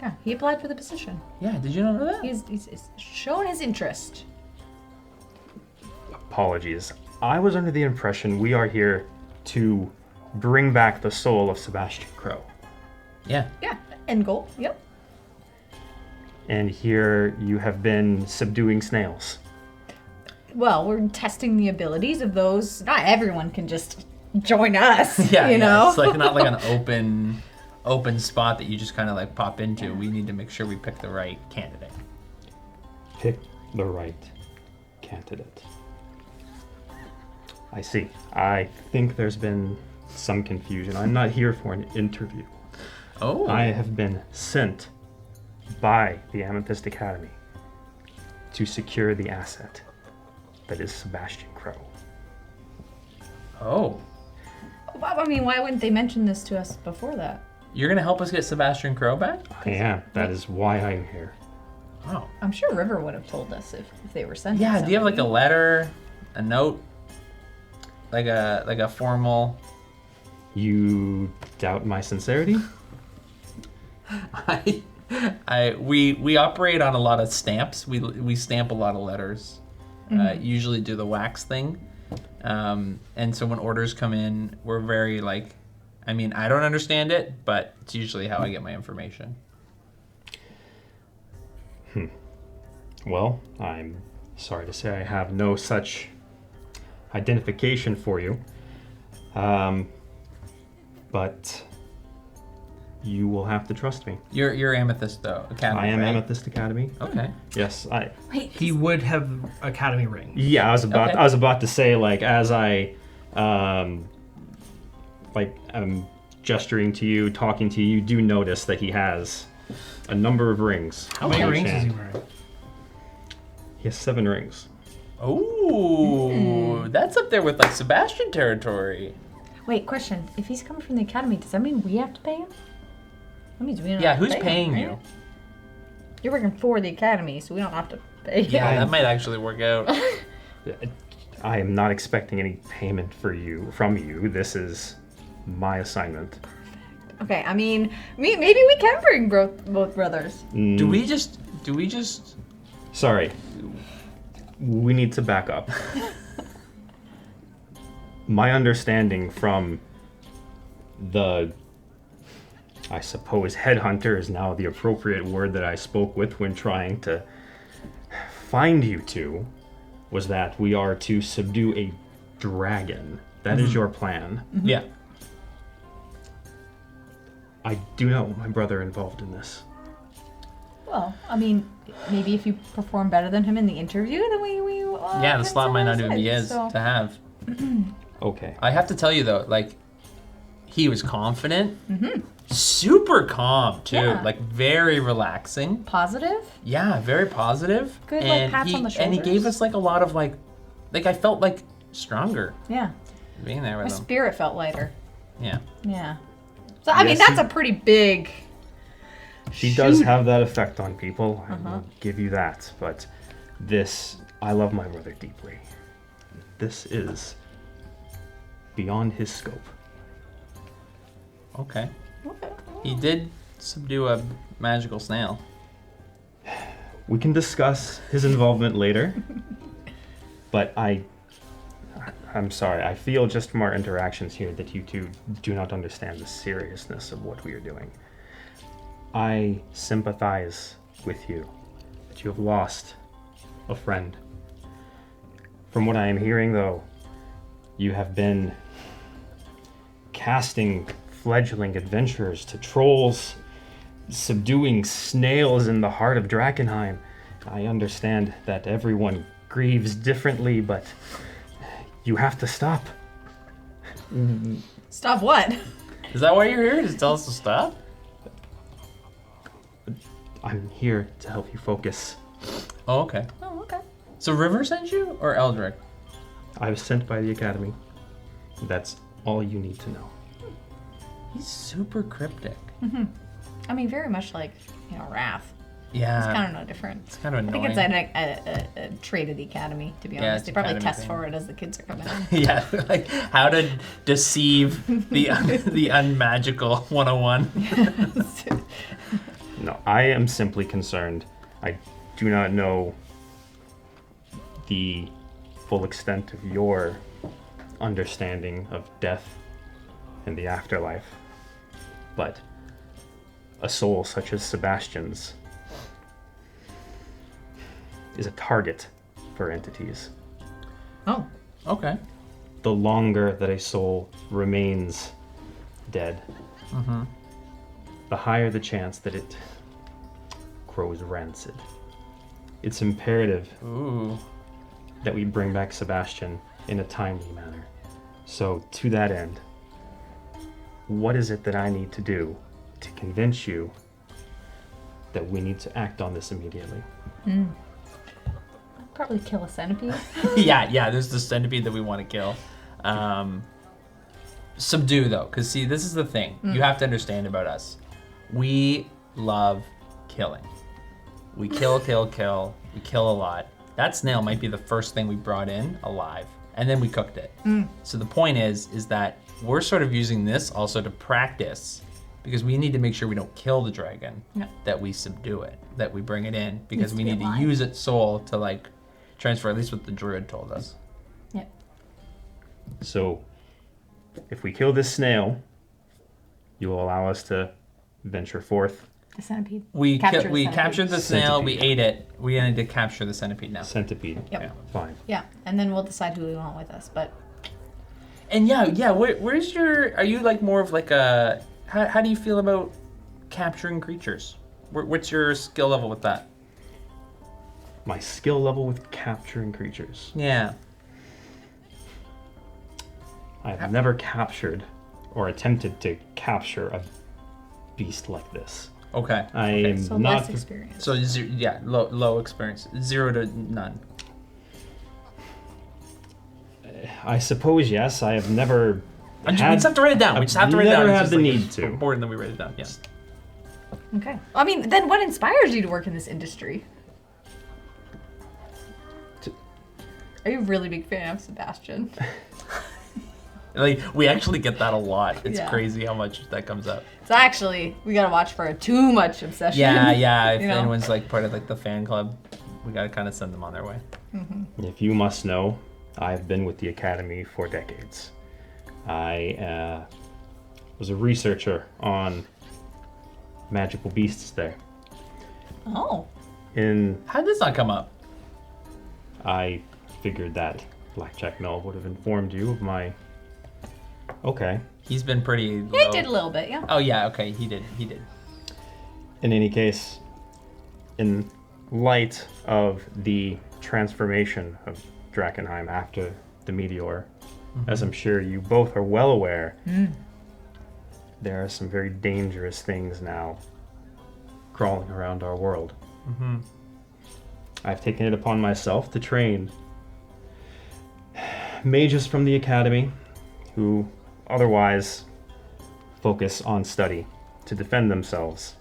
Yeah, he applied for the position. Yeah, did you not know that? He's shown his interest. Apologies. I was under the impression we are here to bring back the soul of Sebastian Crow. Yeah. Yeah, end goal. Yep. And here you have been subduing snails. Well, we're testing the abilities of those. Not everyone can just join us. Yeah, you know. It's like not like an open spot that you just kind of like pop into. We need to make sure we pick the right candidate. Pick the right candidate. I see. I think there's been some confusion. I'm not here for an interview. Oh. I have been sent by the Amethyst Academy to secure the asset that is Sebastian Crow. Oh. I mean, why wouldn't they mention this to us before that? You're gonna help us get Sebastian Crow back? I am. That is why I am here. Oh. I'm sure River would have told us if they were sending. Yeah. Do you have like a somebody. letter, a note, like a formal? You doubt my sincerity? We operate on a lot of stamps. We stamp a lot of letters. Usually do the wax thing. And so when orders come in, we're very like, I mean, I don't understand it, but it's usually how I get my information. Well, I'm sorry to say I have no such identification for you. But you will have to trust me. You're Amethyst though, Academy. I am right? Amethyst Academy. Okay. Yes, Wait, He would have Academy ring. Yeah, I was about to say, like, as I I'm gesturing to you, talking to you, you do notice that he has a number of rings. How many rings is he wearing? He has 7 rings. Oh, that's up there with like Sebastian territory. Wait, question. If he's coming from the academy, does that mean we have to pay him? That means we don't Yeah, have to who's pay paying him, you? right? You're working for the academy, so we don't have to pay him. Yeah, that might actually work out. I am not expecting any payment from you. This is my assignment. Okay, I mean, maybe we can bring both brothers. Do we just? Sorry. We need to back up. My understanding from the, I suppose, headhunter is now the appropriate word that I spoke with when trying to find you two, was that we are to subdue a dragon. That is your plan. Yeah. I do know my brother involved in this. Well, I mean, maybe if you perform better than him in the interview, then we Yeah, the can slot might not send even be us in, his so- to have. Okay. I have to tell you though, like, He was confident. Super calm too. Yeah. Like very relaxing. Positive. Yeah, very positive. Good, like, pats on the And he gave shoulders. us like a lot of like I felt like stronger Yeah. being there My with him. spirit felt lighter. Yeah. Yeah. So I mean, Yes, that's a pretty big. She does have that effect on people. I will give you that. But this, I love my brother deeply. This is beyond his scope. Okay. Okay. He did subdue a magical snail. We can discuss his involvement later. But I'm sorry. I feel just from our interactions here that you two do not understand the seriousness of what we are doing. I sympathize with you that you have lost a friend. From what I am hearing, though, you have been casting fledgling adventurers to trolls, subduing snails in the heart of Drakkenheim. I understand that everyone grieves differently, but you have to stop. Stop what? Is that why you're here? Just tell us to stop? I'm here to help you focus. Oh, okay. Oh, okay. So River sent you or Eldrick? I was sent by the Academy. That's all you need to know. He's super cryptic. I mean, very much like, Wrath. Yeah. It's kind of no different. It's kind of I think annoying. it's a trait of the academy, to be Yeah, honest. it's They probably academy test thing. for it as the kids are coming in. Yeah, like how to deceive the unmagical 101. No, I am simply concerned. I do not know the full extent of your understanding of death and the afterlife, but a soul such as Sebastian's is a target for entities. Oh. Okay. The longer that a soul remains dead, the higher the chance that it grows rancid. It's imperative Ooh. that we bring back Sebastian in a timely manner. So, to that end, what is it that I need to do to convince you that we need to act on this immediately? Probably kill a centipede. Yeah, there's the centipede that we want to kill. Subdue, though, because see, this is the thing. You have to understand about us. We love killing. We kill. We kill a lot. That snail might be the first thing we brought in alive, and then we cooked it. So the point is that we're sort of using this also to practice, because we need to make sure we don't kill the dragon, Yep. that we subdue it, that we bring it in, because we Needs need to be to alive. use its soul to like transfer, at least what the druid told us. Yep. So, if we kill this snail, you will allow us to venture forth. The centipede. We Capture the centipede. captured the snail, we Centipede. ate it. We need to capture the centipede now. Centipede. Yep. Yeah. Fine. Yeah, and then we'll decide who we want with us. But And yeah, where's your, are you like more of like a, how do you feel about capturing creatures? What's your skill level with that? My skill level with capturing creatures. Yeah. I have never captured or attempted to capture a beast like this. Okay. I Okay. am so not. less experience. So low experience, 0 to none. I suppose yes. I have never. We just have to write it down. We just have to write it down. Never It's had just the like need to. important that we write it down. Yes. Okay. I mean, then what inspires you to work in this industry? Are you a really big fan of Sebastian? Like we actually get that a lot. It's Yeah. crazy how much that comes up. So actually, we gotta watch for too much obsession. Yeah. If You know? anyone's like part of like the fan club, we gotta kind of send them on their way. If you must know, I've been with the Academy for decades. I was a researcher on magical beasts there. Oh. How did this not come up? I figured that Blackjack Mel would have informed you of my. Okay. He's been pretty low. Yeah, he did a little bit, yeah. Oh yeah, okay, he did. In any case, in light of the transformation of Drakkenheim after the meteor, as I'm sure you both are well aware, there are some very dangerous things now crawling around our world. Mm-hmm. I've taken it upon myself to train mages from the academy who otherwise focus on study to defend themselves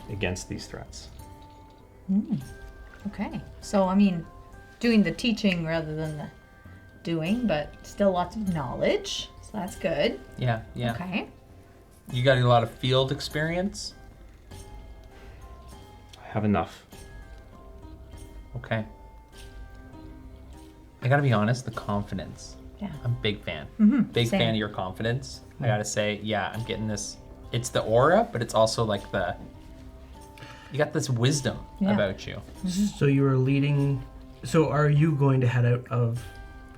against these threats. Okay. So, I mean, doing the teaching rather than the doing, but still lots of knowledge. So that's good. Yeah. Okay. You got a lot of field experience? I have enough. Okay. I gotta be honest, the confidence. Yeah. I'm a big fan. Big same. fan of your confidence. I gotta say, yeah, I'm getting this. It's the aura, but it's also like you got this wisdom Yeah. about you. So you are leading. So are you going to head out of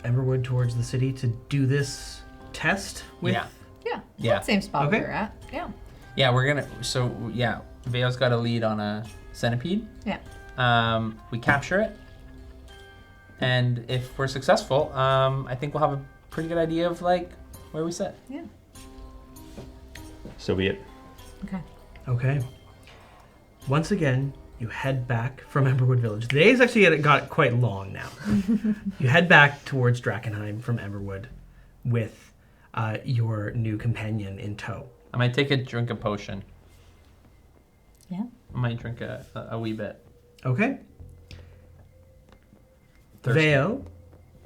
Emberwood towards the city to do this test with? Yeah. Yeah. That same spot Okay. we're at. Yeah. Yeah, we're gonna. So yeah, Veo's got a lead on a centipede. Yeah. We capture it, and if we're successful, I think we'll have a pretty good idea of like where we sit. Yeah. So be it. Okay. Okay. Once again, you head back from Emberwood Village. The days actually got quite long now. You head back towards Drakkenheim from Emberwood with your new companion in tow. I might take a drink of potion. Yeah. I might drink a wee bit. Okay. Thirsty. Veo,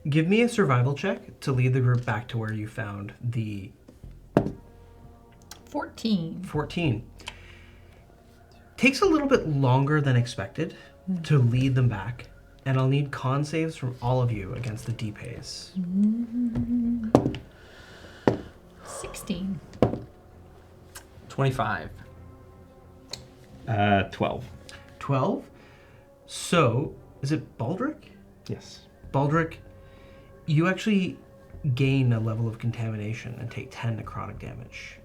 give me a survival check to lead the group back to where you found the 14. 14. Takes a little bit longer than expected to lead them back, and I'll need con saves from all of you against the D-Pays. 16. 25. 12. 12. So, is it Baldrick? Yes. Baldrick, you actually gain a level of contamination and take 10 necrotic damage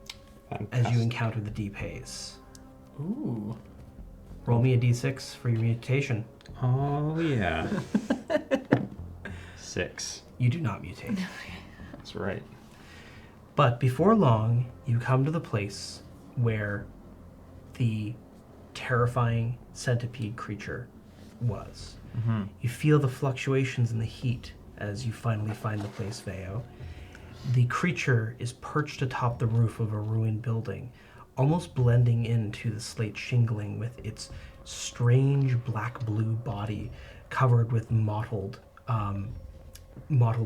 as Fantastic. you encounter the D-Pays. Ooh. Roll me a D6 for your mutation. Oh, yeah. 6. You do not mutate. That's right. But before long, you come to the place where the terrifying centipede creature was. You feel the fluctuations in the heat as you finally find the place, Veo. The creature is perched atop the roof of a ruined building, almost blending into the slate shingling with its strange black-blue body covered with mottled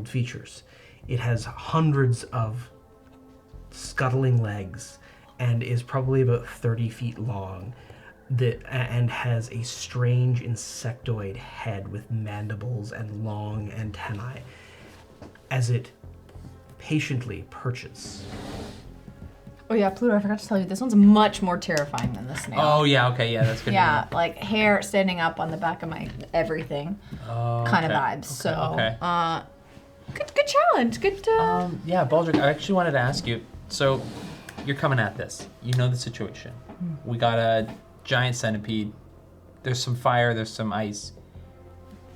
features. It has hundreds of scuttling legs and is probably about 30 feet long and has a strange insectoid head with mandibles and long antennae as it patiently perches. Oh yeah, Pluto, I forgot to tell you, this one's much more terrifying than the snail. Oh yeah. Okay. Yeah, that's good. to Yeah, like hair standing up on the back of my everything know. kind of Okay. vibes. So, Okay. good challenge. Good. Yeah, Baldrick, I actually wanted to ask you. So, you're coming at this. You know the situation. We got a giant centipede. There's some fire. There's some ice.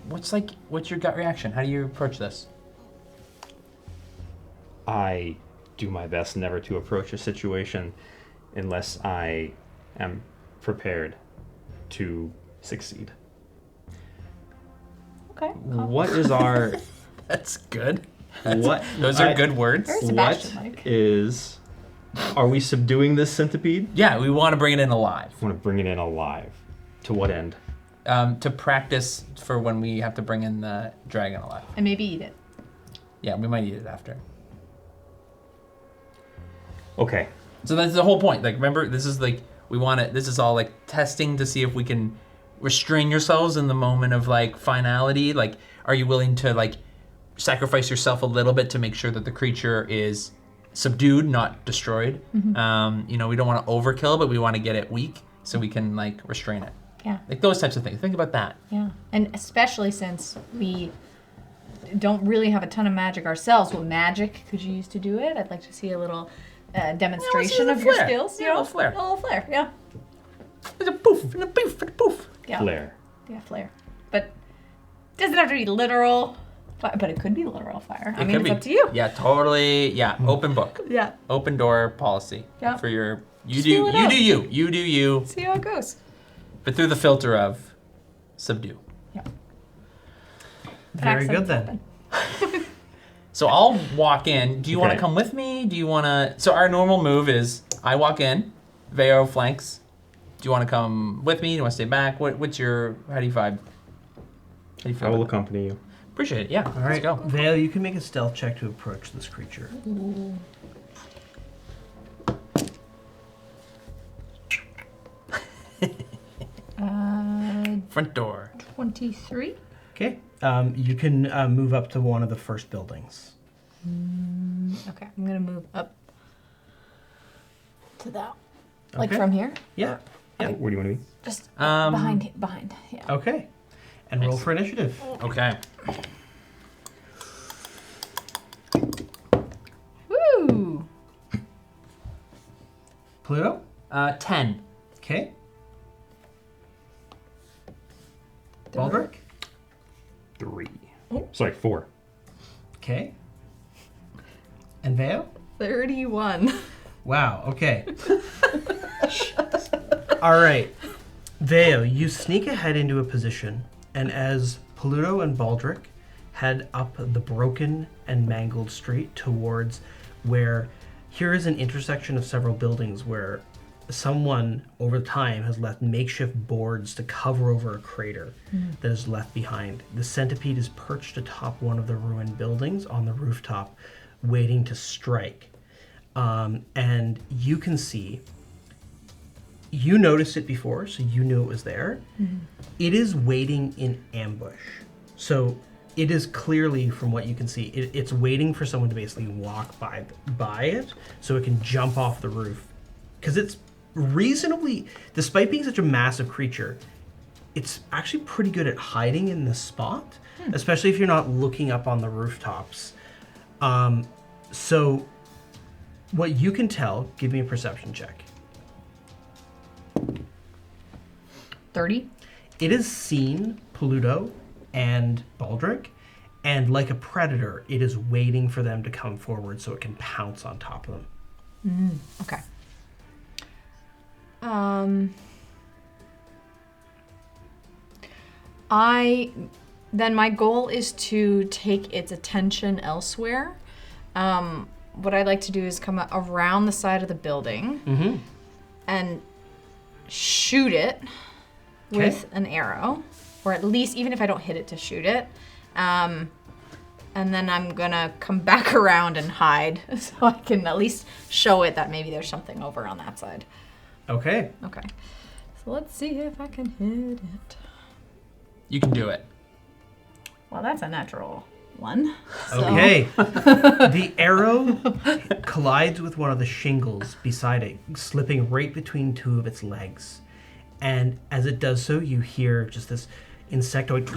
What's your gut reaction? How do you approach this? I do my best never to approach a situation unless I am prepared to succeed. Okay. What is our... That's good. what? Those are good words. Very What Sebastian-like. is... Are we subduing this centipede? Yeah, we want to bring it in alive. I want to bring it in alive. To what end? To practice for when we have to bring in the dragon alive. And maybe eat it. Yeah, we might eat it after. Okay. So that's the whole point. Like, remember, this is like, this is all like testing to see if we can restrain yourselves in the moment of like finality. Like, are you willing to like sacrifice yourself a little bit to make sure that the creature is subdued, not destroyed? We don't want to overkill, but we want to get it weak so we can like restrain it. Yeah. Like those types of things. Think about that. Yeah. And especially since we don't really have a ton of magic ourselves. What magic could you use to do it? I'd like to see a little demonstration a of your flare. skills. Yeah, a little flare. A little flare, yeah. It's a poof and a poof and a poof. Yeah. Flare. Yeah, flare. But doesn't have to be literal. But it could be literal fire. I It mean, could it's be. up to you. Yeah, totally. Yeah, open book. Yeah. Open door policy. Yeah. For your you Feel it out. do you. See how it goes. But through the filter of subdue. Yeah. Very good then. So I'll walk in. Do you want to Okay. come with me? Do you want to? So our normal move is I walk in, Veo flanks. Do you want to come with me? Do you want to stay back? What's your? How do you vibe? How do you feel? I will about that? accompany you. Appreciate it. Yeah. All Let's right, go. Vale, you can make a stealth check to approach this creature. Front door. 23. Okay. You can move up to one of the first buildings. Okay, I'm gonna move up to that. Like Okay. from here? Yeah. Where do you want to be? Just Um, behind. Yeah. Okay. And roll for initiative. Okay. Woo! Pluto? 10. Okay. Baldrick? 3. Oh. Sorry, 4. Okay. And Vale? 31. Wow, okay. All right. Vale, you sneak ahead into a position, and as Pluto and Baldrick head up the broken and mangled street towards where here is an intersection of several buildings where someone over time has left makeshift boards to cover over a crater that is left behind. The centipede is perched atop one of the ruined buildings on the rooftop, waiting to strike. And you can see, you noticed it before, so you knew it was there. It is waiting in ambush. So it is clearly, from what you can see, it's waiting for someone to basically walk by it so it can jump off the roof. Because it's reasonably, despite being such a massive creature, it's actually pretty good at hiding in this spot, especially if you're not looking up on the rooftops. So what you can tell, give me a perception check. 30. It has seen Pluto and Baldrick, and like a predator, it is waiting for them to come forward so it can pounce on top of them. Okay. My goal is to take its attention elsewhere. What I'd like to do is come around the side of the building and shoot it with an arrow, or at least even if I don't hit it, to shoot it. And then I'm gonna come back around and hide so I can at least show it that maybe there's something over on that side. Okay. Okay. So let's see if I can hit it. You can do it. Well, that's a natural one. So. Okay. The arrow collides with one of the shingles beside it, slipping right between two of its legs. And as it does so, you hear just this insectoid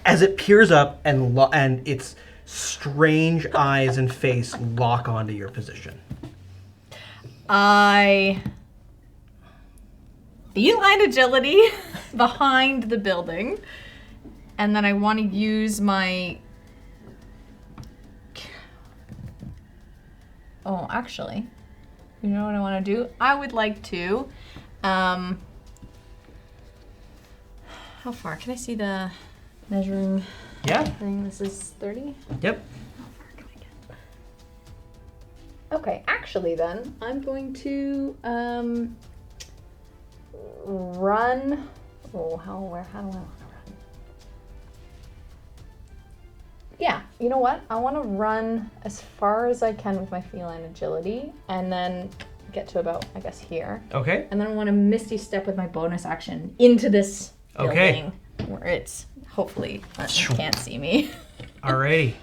as it peers up and its strange eyes and face lock onto your position. I beeline agility behind the building, and then I want to use my... Oh, actually, you know what I want to do? I would like to... How far? Can I see the measuring Yeah. thing? This is 30? Yep. How far can I get? Okay, actually then, I'm going to run. Oh, how do I want to run? Yeah, you know what? I want to run as far as I can with my feline agility, and then get to about, I guess, here. Okay. And then I want to misty step with my bonus action into this Okay. building where it's hopefully you can't see me. Alrighty.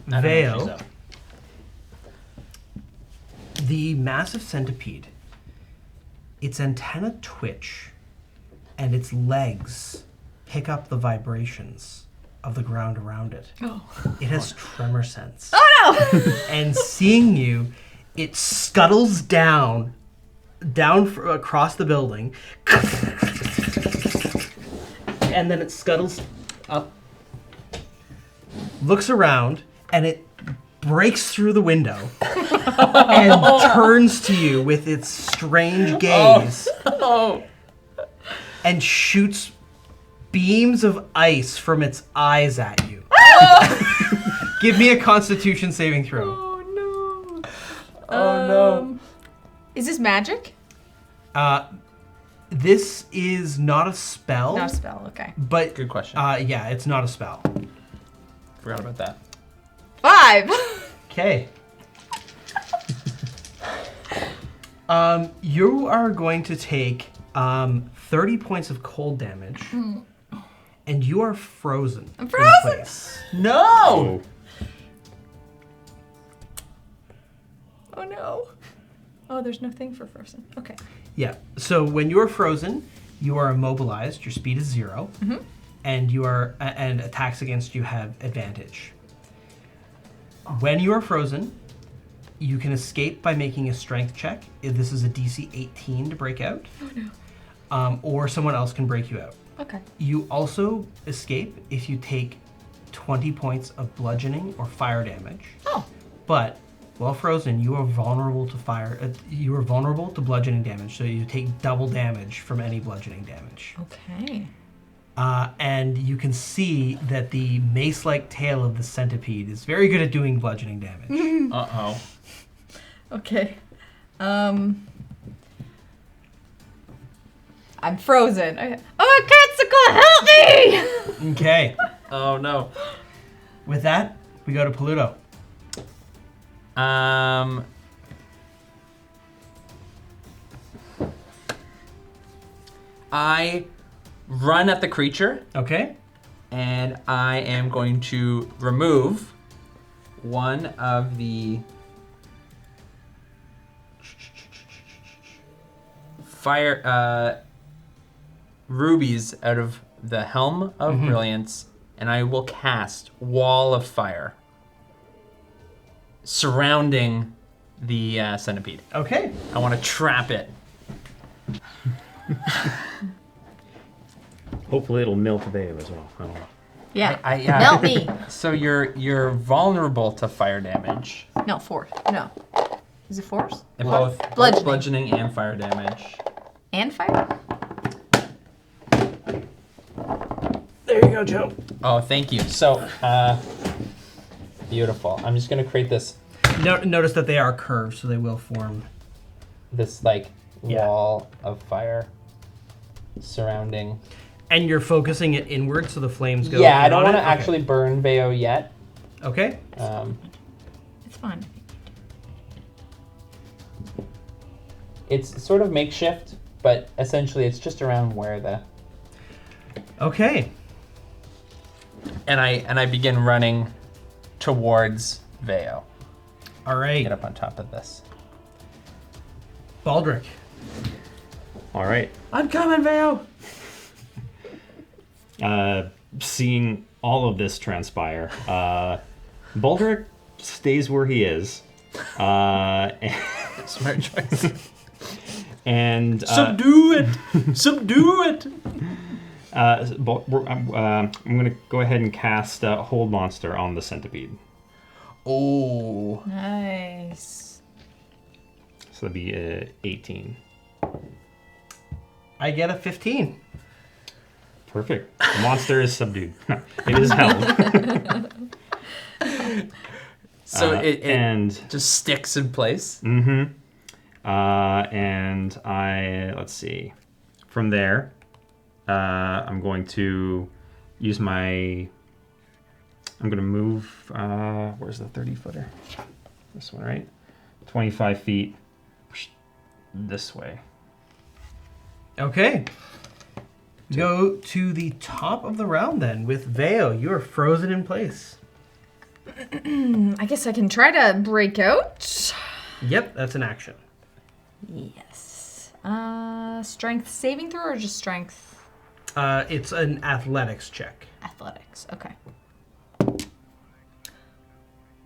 I don't know if she's Vale, up. the massive centipede, its antenna twitch and its legs pick up the vibrations of the ground around it. Oh. It has tremor sense. Oh no! And seeing you, it scuttles down across the building. and then it scuttles up, looks around, and it breaks through the window and turns to you with its strange gaze and shoots beams of ice from its eyes at you. Give me a Constitution saving throw. Oh no. Is this magic? This is not a spell. Not a spell, okay. But Good question. yeah, it's not a spell. Forgot about that. 5! Okay. You are going to take 30 points of cold damage, and you are frozen. I'm in frozen! place. No! Oh no. Oh, there's no thing for frozen. Okay. Yeah. So when you are frozen, you are immobilized. Your speed is 0, and you are and attacks against you have advantage. When you are frozen, you can escape by making a strength check. If this is a DC 18 to break out. Oh no. Or someone else can break you out. Okay. You also escape if you take 20 points of bludgeoning or fire damage. Oh. But while frozen, you are vulnerable to fire. You are vulnerable to bludgeoning damage, so you take double damage from any bludgeoning damage. Okay. And you can see that the mace-like tail of the centipede is very good at doing bludgeoning damage. Uh-oh. Okay. I'm frozen. Okay. Oh, Katsica, help me! Okay. Oh no. With that, we go to Paluto. I run at the creature, Okay. and I am going to remove one of the fire rubies out of the Helm of Brilliance, and I will cast Wall of Fire surrounding the centipede. Okay. I want to trap it. Hopefully it'll melt Veo as well. I don't know. Yeah. Yeah. Melt me. So you're vulnerable to fire damage. No, force. No. Is it force? And both Bludgeoning. bludgeoning and fire damage. And fire? There you go, Joe. Oh, thank you. So, beautiful. I'm just gonna create this Notice that they are curved, so they will form. like Yeah. wall of fire surrounding. And you're focusing it inward, so the flames go. Yeah, I in don't on want it? to Okay. actually burn Veo yet. Okay. It's fine. It's sort of makeshift, but essentially it's just around where the. Okay. And I begin running towards Veo. All right. Get up on top of this. Baldrick. All right. I'm coming, Veo. Seeing all of this transpire, Baldrick stays where he is. Smart choice. And Subdue it! Subdue it! I'm going to go ahead and cast Hold Monster on the centipede. Oh. Nice. So that'd be 18. I get a 15. Perfect. The monster is subdued. It is held. So it and just sticks in place. and let's see. From there, I'm going to use my. I'm going to move. Where's the 30-footer? This one, right? 25 feet this way. Okay. Go to the top of the round then with Veo. You are frozen in place. I guess I can try to break out. Yep, that's an action. Yes. Strength saving throw or just strength? It's an athletics check. Athletics. Okay.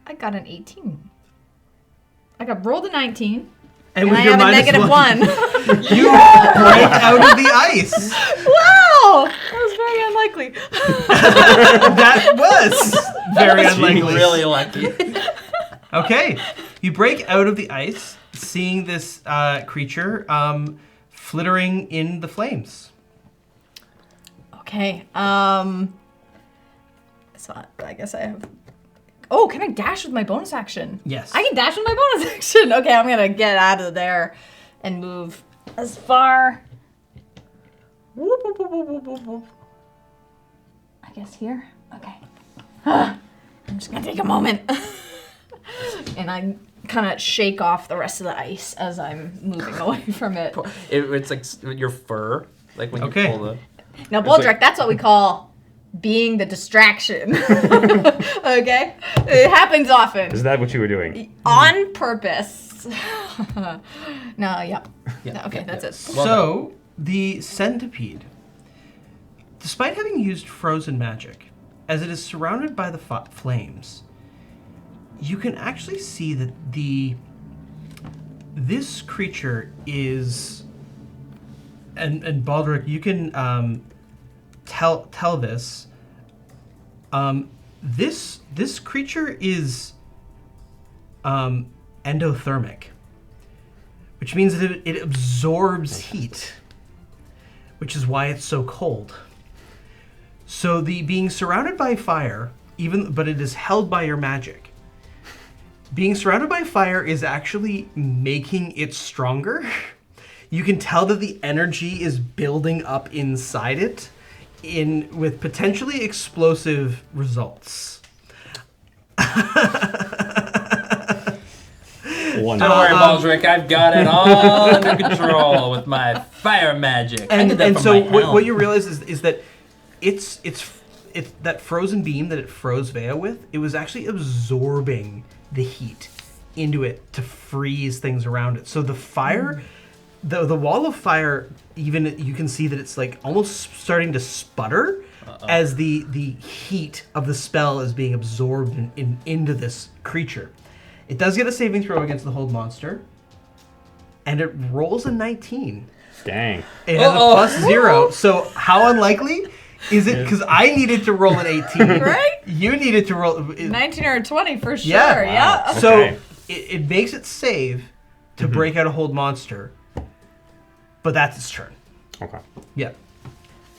I got an 18. I got rolled a 19. And I have a negative 1. You break out of the ice. Wow! That was very unlikely. That was very unlikely. Really lucky. Okay, you break out of the ice, seeing this creature flittering in the flames. Okay. So I guess I have. Oh, can I dash with my bonus action? Yes. I can dash with my bonus action. Okay, I'm gonna get out of there and move as far. Whoop, whoop, whoop, whoop, whoop, whoop. I guess here. Okay. I'm just gonna take a moment, and I kind of shake off the rest of the ice as I'm moving away from it. It's like your fur, like when you Okay. pull the. Now, Baldrick, that's what we call being the distraction. Okay? It happens often. Is that what you were doing? On purpose. No, yep. Yeah, Okay, yeah, that's yeah. it. So, the centipede, despite having used frozen magic, as it is surrounded by the flames, you can actually see that this creature is, and Baldrick, you can tell this. This creature is endothermic, which means that it absorbs heat, which is why it's so cold. So the being surrounded by fire, but it is held by your magic. Being surrounded by fire is actually making it stronger. You can tell that the energy is building up inside it with potentially explosive results. One. Don't worry, Baldrick. I've got it all under control with my fire magic. I did that And from so my helm. what you realize is that it's that frozen beam that it froze Vea with, it was actually absorbing the heat into it to freeze things around it. So the fire, the wall of fire, even you can see that it's like almost starting to sputter as the heat of the spell is being absorbed into this creature. It does get a saving throw against the hold monster, and it rolls a 19. Dang. It has a +0. So how unlikely is it? Because I needed to roll an 18. Right? You needed to roll 19 or 20 for sure. Yeah. Yeah. Wow. So Okay. it makes it save to break out a hold monster, but that's its turn. Okay. Yeah.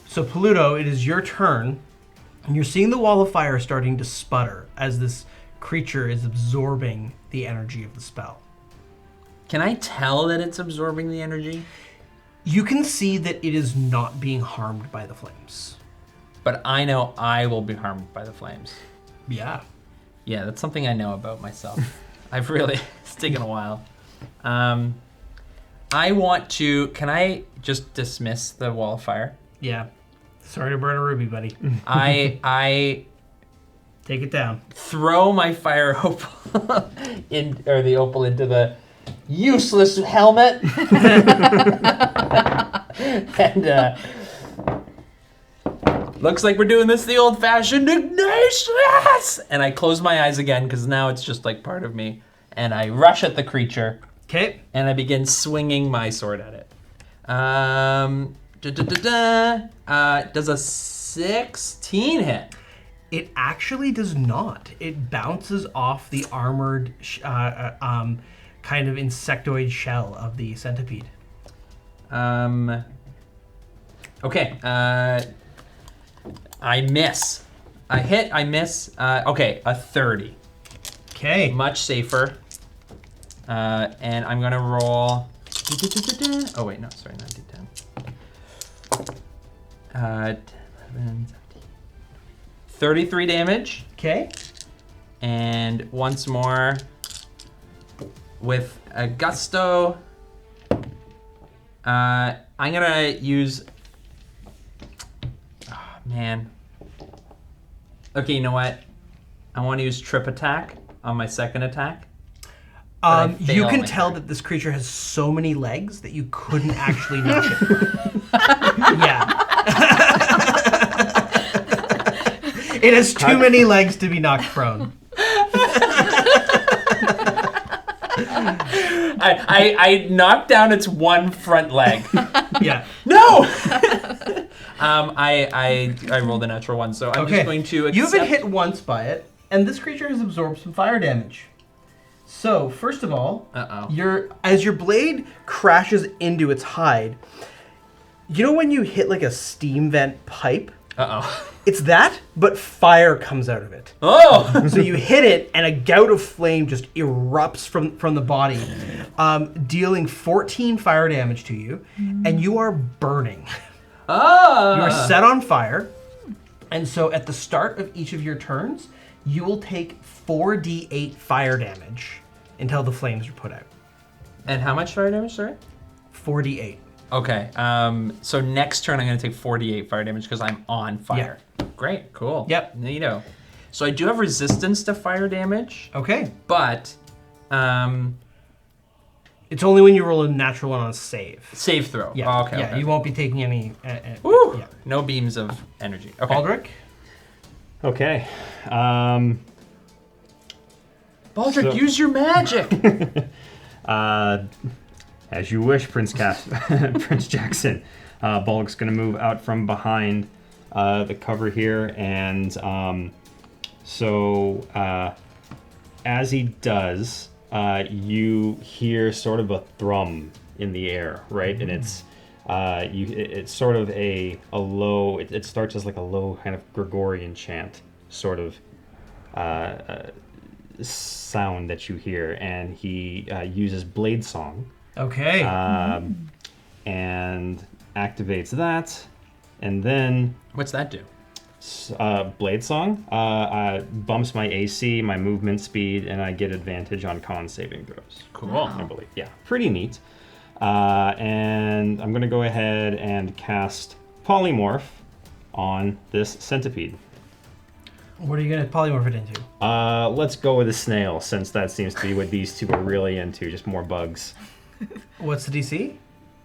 So Paluto, it is your turn, and you're seeing the wall of fire starting to sputter as this creature is absorbing the energy of the spell. Can I tell that it's absorbing the energy? You can see that it is not being harmed by the flames. But I know I will be harmed by the flames. Yeah. Yeah, that's something I know about myself. It's taken a while. I want to, can I just dismiss the wall of fire? Yeah. Sorry to burn a ruby, buddy. I Take it down. throw my fire opal the opal into the useless helmet. And looks like we're doing this the old-fashioned Ignatius! And I close my eyes again because now it's just like part of me. And I rush at the creature Okay. and I begin swinging my sword at it. Does a 16 hit? It actually does not. It bounces off the armored kind of insectoid shell of the centipede. Okay. I miss. I hit, I miss. Okay, a 30. Okay. Much safer. And I'm gonna roll. Oh wait, no, sorry, not D10. 10, 11, 33 damage. Okay. And once more with a gusto. I'm gonna use. Oh, man. Okay, you know what? I want to use trip attack on my second attack. I You fail can my tell turn. that this creature has so many legs that you couldn't actually knock it. Yeah. It has too many legs to be knocked prone. I knocked down its one front leg. Yeah. No! I rolled a natural one, so I'm just going to accept... You've been hit once by it, and this creature has absorbed some fire damage. So, first of all, as your blade crashes into its hide, you know when you hit like a steam vent pipe? It's that, but fire comes out of it. Oh! So you hit it, and a gout of flame just erupts from the body, dealing 14 fire damage to you, and you are burning. You are set on fire, and so at the start of each of your turns, you will take 4d8 fire damage until the flames are put out. And how much fire damage, sorry? 4d8. Okay, so next turn I'm going to take 48 fire damage because I'm on fire. Yeah. Great, cool. Yep. Neato. So I do have resistance to fire damage. Okay. But, it's only when you roll a natural one on a save. save throw. Yeah. Oh, okay, Yeah, okay. you won't be taking any... Woo! Yeah. No beams of energy. Okay. Baldrick? Okay. Baldrick, use your magic! As you wish, Prince Jackson. Baldrick's going to move out from behind the cover here, and as he does, you hear sort of a thrum in the air, right? And it's sort of a low. It starts as like a low kind of Gregorian chant, sort of sound that you hear, and he uses Blade Song. Okay. And activates that, and then What's that do? Blade Song bumps my AC, my movement speed, and I get advantage on con saving throws. Cool. I believe. Yeah, pretty neat. And I'm gonna go ahead and cast Polymorph on this centipede. What are you going to polymorph it into? Let's go with a snail, since that seems to be what these two are really into, just more bugs. What's the DC?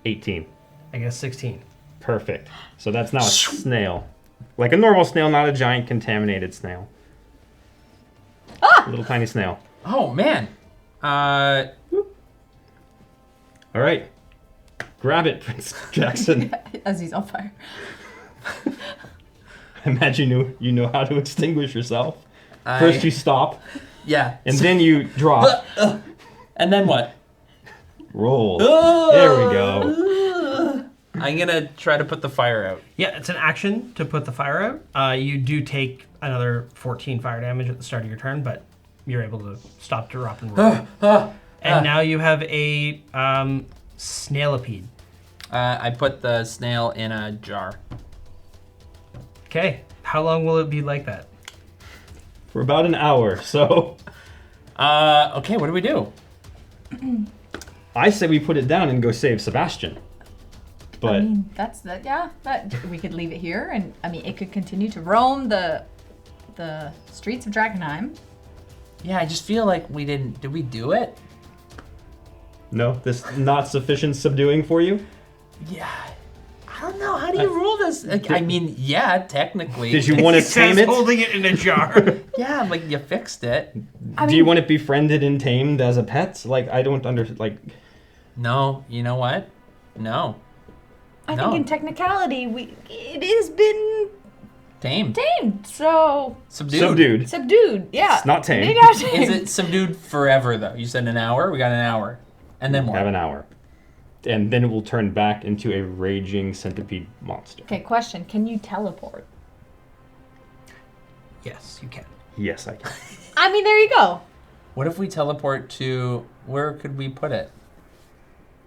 18. I guess 16. Perfect. So that's now a snail. Like a normal snail, not a giant contaminated snail. A little tiny snail. Oh, man. All right. Grab it, Prince Jackson. As he's on fire. I imagine you know how to extinguish yourself. First you stop, Yeah. and then you drop. And then what? Roll. There we go. I'm going to try to put the fire out. Yeah, it's an action to put the fire out. You do take another 14 fire damage at the start of your turn, but you're able to stop, drop, and roll. And now you have a snailipede. I put the snail in a jar. Okay, how long will it be like that? For about an hour, so Okay, what do we do? I say we put it down and go save Sebastian. But I mean, that's the that we could leave it here, and I mean, it could continue to roam the streets of Drakkenheim. Yeah, I just feel like we didn't... Did we do it? no, this not sufficient subduing for you? Yeah. I don't know. How do you rule this? Like, I mean, yeah, technically. Did you want to It tame says it? holding it in a jar. Yeah, like you fixed it. Do you want it befriended and tamed as a pet? Like, I don't like. No, you know what? No. I No. think in technicality, it has been Tamed. tamed, so Subdued. subdued. Yeah, It's not tamed. Maybe not tamed. Is it subdued forever, though? You said an hour? We got an hour. And then what? Have an hour. And then it will turn back into a raging centipede monster. Okay, question: can you teleport? Yes, you can. Yes, I can. I mean, there you go. What if we teleport to... Where could we put it?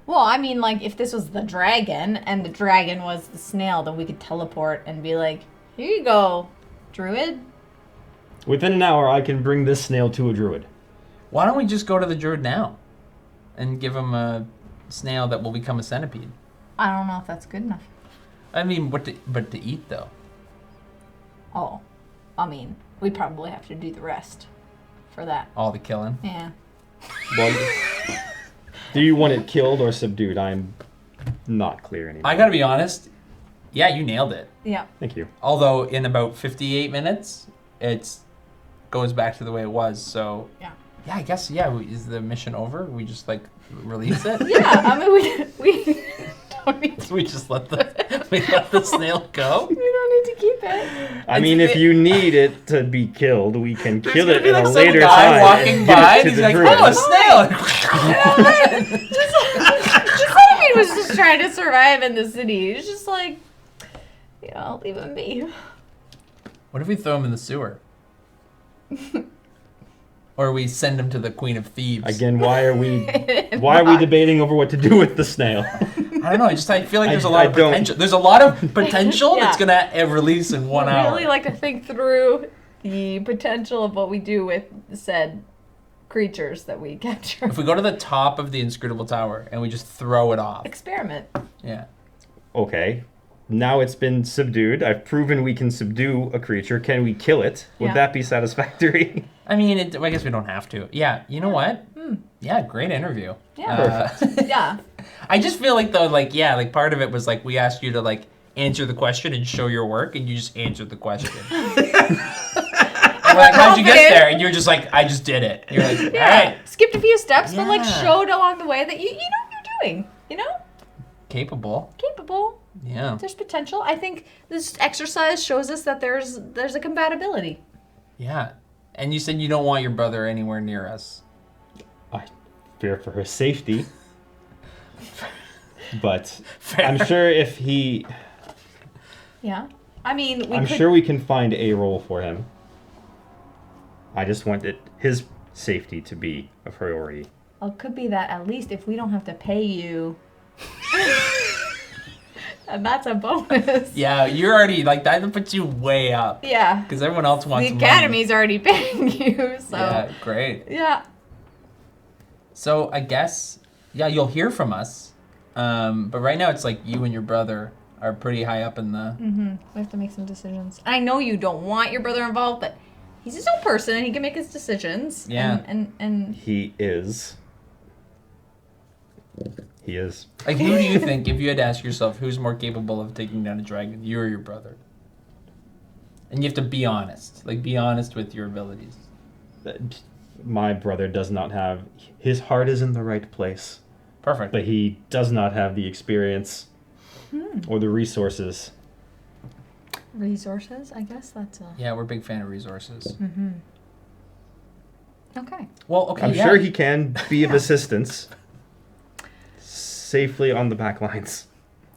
Well, I mean, like, if this was the dragon and the dragon was the snail, then we could teleport and be like, here you go, druid. Within an hour, I can bring this snail to a druid. Why don't we just go to the druid now? And give him a snail that will become a centipede? I don't know if that's good enough. I mean, but to eat, though. Oh, I mean, we probably have to do the rest for that. All the killing. Yeah. Well, do you want it killed or subdued? I'm not clear anymore. I gotta be honest. Yeah, you nailed it. Yeah. Thank you. Although in about 58 minutes, it goes back to the way it was. So Yeah. yeah, I guess is the mission over? We just like release it. Yeah. I mean, we don't need to. We just let the snail go. We don't need to keep it. I mean, if you need it to be killed, we can kill it Be at like a some later guy time. walking and by, give and it he's to like, the "Oh, a druid. snail!" The centipede was just trying to survive in the city. It's just like, I'll leave him be. What if we throw him in the sewer? Or we send him to the Queen of Thieves? Again, why are we debating over what to do with the snail? I don't know. I feel like there's a lot I of don't- potential. There's a lot of potential Yeah. that's gonna release in 1 I hour. really like to think through the potential of what we do with said creatures that we capture. If we go to the top of the inscrutable tower and we just throw it off, Experiment. yeah. Okay. Now it's been subdued. I've proven we can subdue a creature. Can we kill it? Would Yeah. that be satisfactory? I mean, I guess we don't have to. Yeah. You know what? Yeah. Great interview. Yeah. Yeah. I just feel like though, part of it was like we asked you to like answer the question and show your work, and you just answered the question. We're like, how'd you get Confident. there? And you're just like, I just did it. You're like, Yeah. all right, Skipped a few steps, but like Yeah. showed along the way that you know what you're doing. capable. Capable. Yeah. There's potential. I think this exercise shows us that there's a compatibility. Yeah. And you said you don't want your brother anywhere near us. I fear for his safety. But Fair. I'm sure if he... Yeah. I mean, I'm sure we can find a role for him. I just want his safety to be a priority. Well, it could be that at least if we don't have to pay you, and that's a bonus. Yeah, you're already, like, that puts you way up. Yeah. Because everyone else wants The money. academy's already paying you, so. Yeah, great. Yeah. So I guess, yeah, you'll hear from us. But right now it's like you and your brother are pretty high up in the... We have to make some decisions. I know you don't want your brother involved, but he's his own person and he can make his decisions. Yeah. And He is. He is. Like, who do you think, if you had to ask yourself, who's more capable of taking down a dragon, you or your brother? And you have to be honest. Like, be honest with your abilities. My brother does not have... His heart is in the right place. Perfect. But he does not have the experience or the resources. resources, I guess that's a... Yeah, we're a big fan of resources. Okay. Well, okay, I'm yeah. sure he can be of assistance safely on the back lines.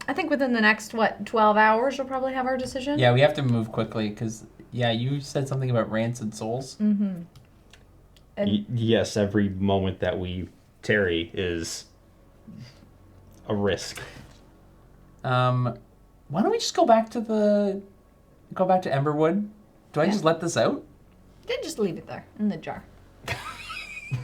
I think within the next, 12 hours we'll probably have our decision? Yeah, we have to move quickly because, yeah, you said something about rancid souls. And Yes, every moment that we tarry is a risk. Why don't we just go back to Emberwood? Do I just let this out? then just leave it there in the jar.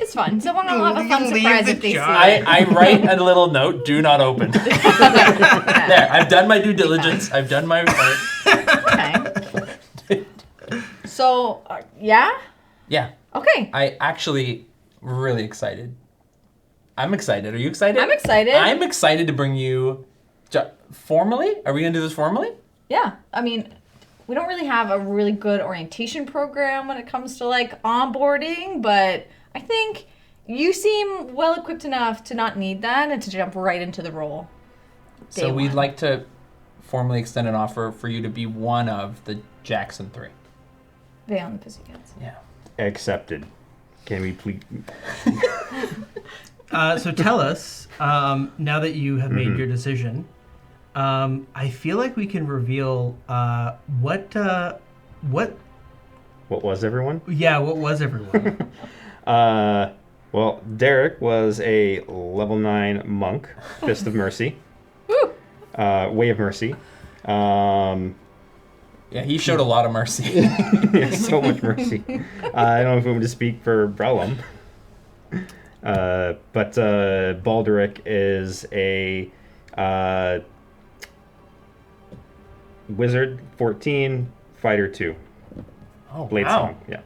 It's fun. Someone will have a fun Leave surprise the if they see jar. it. I write a little note, do not open. There, I've done my due diligence. I've done my part. Okay. So, yeah? Yeah, Okay. I actually really excited. I'm excited. Are you excited? I'm excited. I'm excited to bring you... Formally? Are we going to do this formally? Yeah. I mean, we don't really have a really good orientation program when it comes to, like, onboarding, but I think you seem well-equipped enough to not need that and to jump right into the role. So Day we'd one. like to formally extend an offer for you to be one of the Jackson 3. They own the Pussycats. Yeah. Accepted. Can we please... So tell us, now that you have made your decision, I feel like we can reveal what What was everyone? was everyone? Well, Derek was a level 9 monk, Fist of Mercy. Woo! Way of Mercy. Yeah, he showed a lot of mercy. So much mercy. I don't know if I'm going to speak for Brellum. But Baldrick is a wizard, 14, fighter 2. Oh, Blade wow. song. Yeah.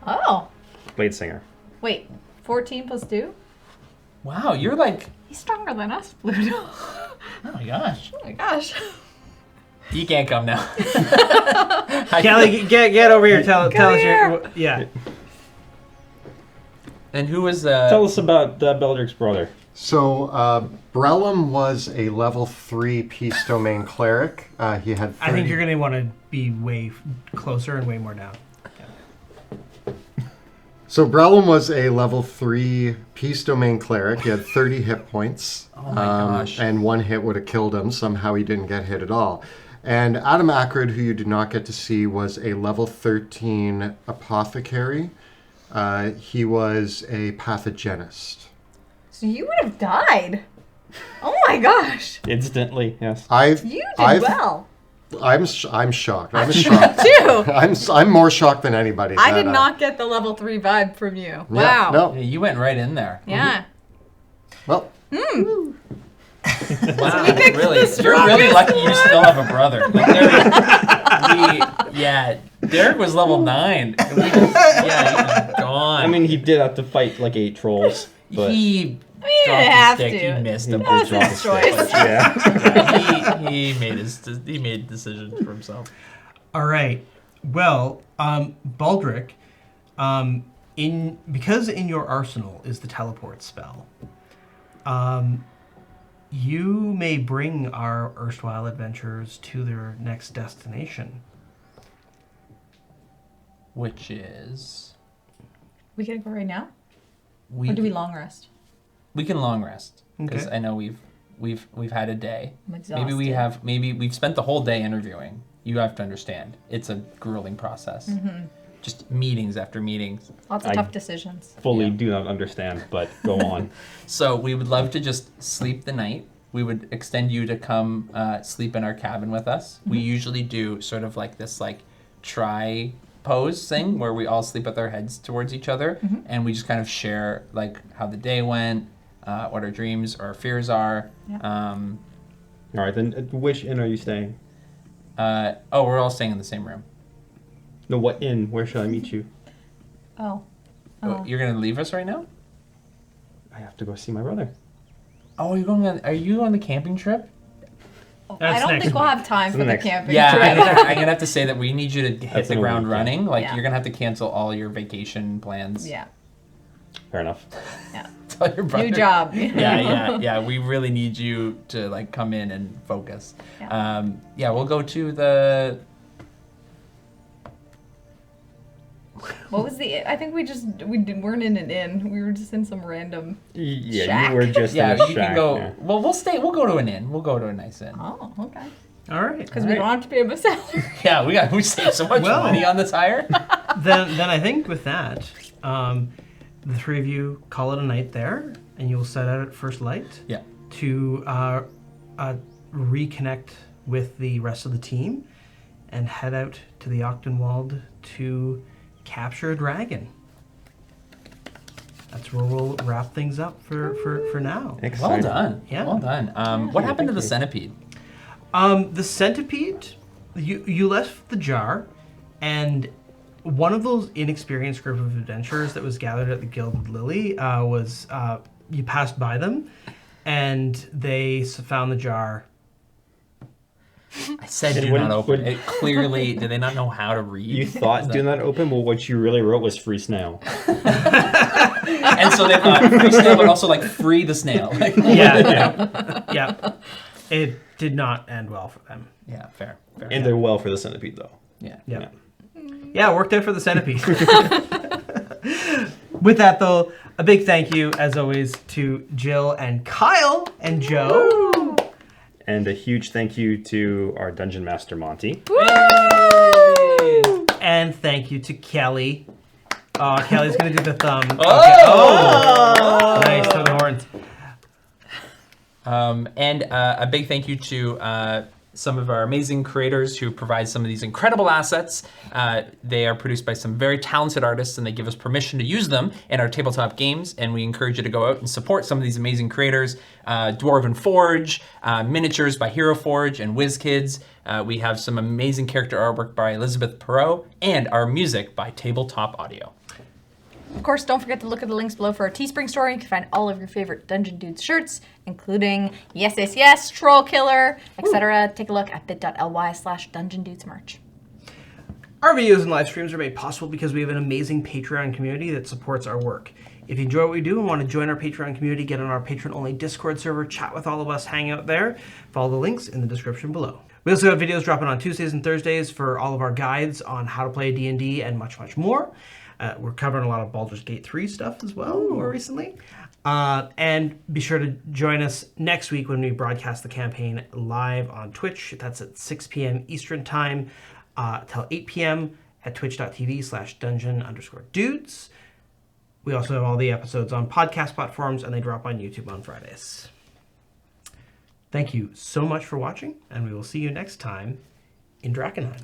Oh. Blade singer. Wait. 14 plus 2? Wow, you're like... He's stronger than us, Pluto. Oh my gosh. Oh my gosh. You can't come now. Kelly, get over here. Tell us here. your... Yeah. And who was Tell us about Baldrick's brother. So, Brellum was a level 3 Peace Domain cleric. He had 30... I think you're going to want to be way closer and way more down. So Brellum was a level 3 Peace Domain cleric. He had 30 hit points. Oh my gosh. And one hit would have killed him. Somehow he didn't get hit at all. And Adam Ackred, who you did not get to see, was a level 13 apothecary. He was a pathogenist. So you would have died. Oh my gosh. Instantly, yes. You did well. I'm shocked. I'm shocked. Too. I'm more shocked than anybody. I did not get the level 3 vibe from you. Yeah, Wow. no. Yeah, you went right in there. Yeah. Well, Wow, really? You're really lucky you still have a brother. Like, Derek was level 9. And we just, he was gone. I mean, he did have to fight like 8 trolls, but he didn't dropped have his stick. to. He missed he him. did was drop his his stick. choice. Yeah. He made decisions for himself. All right. Well, Baldrick, because in your arsenal is the teleport spell, you may bring our erstwhile adventurers to their next destination. Which is We can go right now? Or do we long rest? We can long rest because Okay. I know we've had a day. I'm exhausted. Maybe we've spent the whole day interviewing. You have to understand, it's a grueling process. Mm-hmm. Just meetings after meetings. Lots of tough decisions. Fully do not understand, but go on. So we would love to just sleep the night. We would extend you to come sleep in our cabin with us. We usually do sort of like this try pose thing where we all sleep with our heads towards each other and we just kind of share like how the day went, what our dreams or fears are. Yeah. All right, then which inn are you staying? We're all staying in the same room. No, what inn? Where should I meet you? Oh. You're gonna leave us right now? I have to go see my brother. Oh, are you on the camping trip? That's I don't next think we'll week. have time for the Next- camping Yeah, trip. I'm gonna have to say that we need you to hit That's the in a ground week, yeah. running. Like Yeah. you're gonna have to cancel all your vacation plans. Yeah. Fair enough. Yeah. Tell your brother. New job. Yeah. We really need you to come in and focus. Yeah. We'll go to the. What was I think we weren't in an inn. We were just in some random. Yeah, Shack. you were just Yeah, in a you shack. can go. Yeah. Well, we'll stay. We'll go to an inn. We'll go to a nice inn. Oh, okay. All right. Because we don't have to pay him a salary. Yeah, we saved so much Well- money on this hire. then I think with that, the three of you call it a night there, and you'll set out at first light Yeah. to reconnect with the rest of the team and head out to the Octenwald to capture a dragon. That's where we'll wrap things up for now. Well Exciting. done. Yeah. Well done. What happened to the centipede? The centipede, you left the jar, and one of those inexperienced group of adventurers that was gathered at the Guild of Lily you passed by them, and they found the jar. I said And do when- not open. when- It clearly, do they not know how to read? You thought do not open, well, what you really wrote was free snail. And so they thought free snail, but also free the snail. Yeah. It did not end well for them. Yeah, fair. And they're well for the centipede, though. Yeah. Yeah. Yeah, it worked out for the centipede. With that, though, a big thank you, as always, to Jill and Kyle and Joe. And a huge thank you to our Dungeon Master, Monty. And thank you to Kelly. Kelly's going to do the thumb. Oh! Nice, to the horns. And a big thank you to some of our amazing creators who provide some of these incredible assets. They are produced by some very talented artists, and they give us permission to use them in our tabletop games. And we encourage you to go out and support some of these amazing creators. Dwarven Forge, Miniatures by Hero Forge, and WizKids. We have some amazing character artwork by Elizabeth Perot, and our music by Tabletop Audio. Of course, don't forget to look at the links below for our Teespring store. You can find all of your favorite Dungeon Dudes shirts, including Yes, Troll Killer, etc. Take a look at bit.ly/Dungeon Dudes merch. Our videos and live streams are made possible because we have an amazing Patreon community that supports our work. If you enjoy what we do and want to join our Patreon community, get on our Patreon-only Discord server, chat with all of us, hang out there, follow the links in the description below. We also have videos dropping on Tuesdays and Thursdays for all of our guides on how to play D&D and much, much more. We're covering a lot of Baldur's Gate 3 stuff as well, more recently. And be sure to join us next week when we broadcast the campaign live on Twitch. That's at 6 p.m. Eastern Time till 8 p.m. at twitch.tv/dungeon_dudes. We also have all the episodes on podcast platforms, and they drop on YouTube on Fridays. Thank you so much for watching, and we will see you next time in Drakkenheim.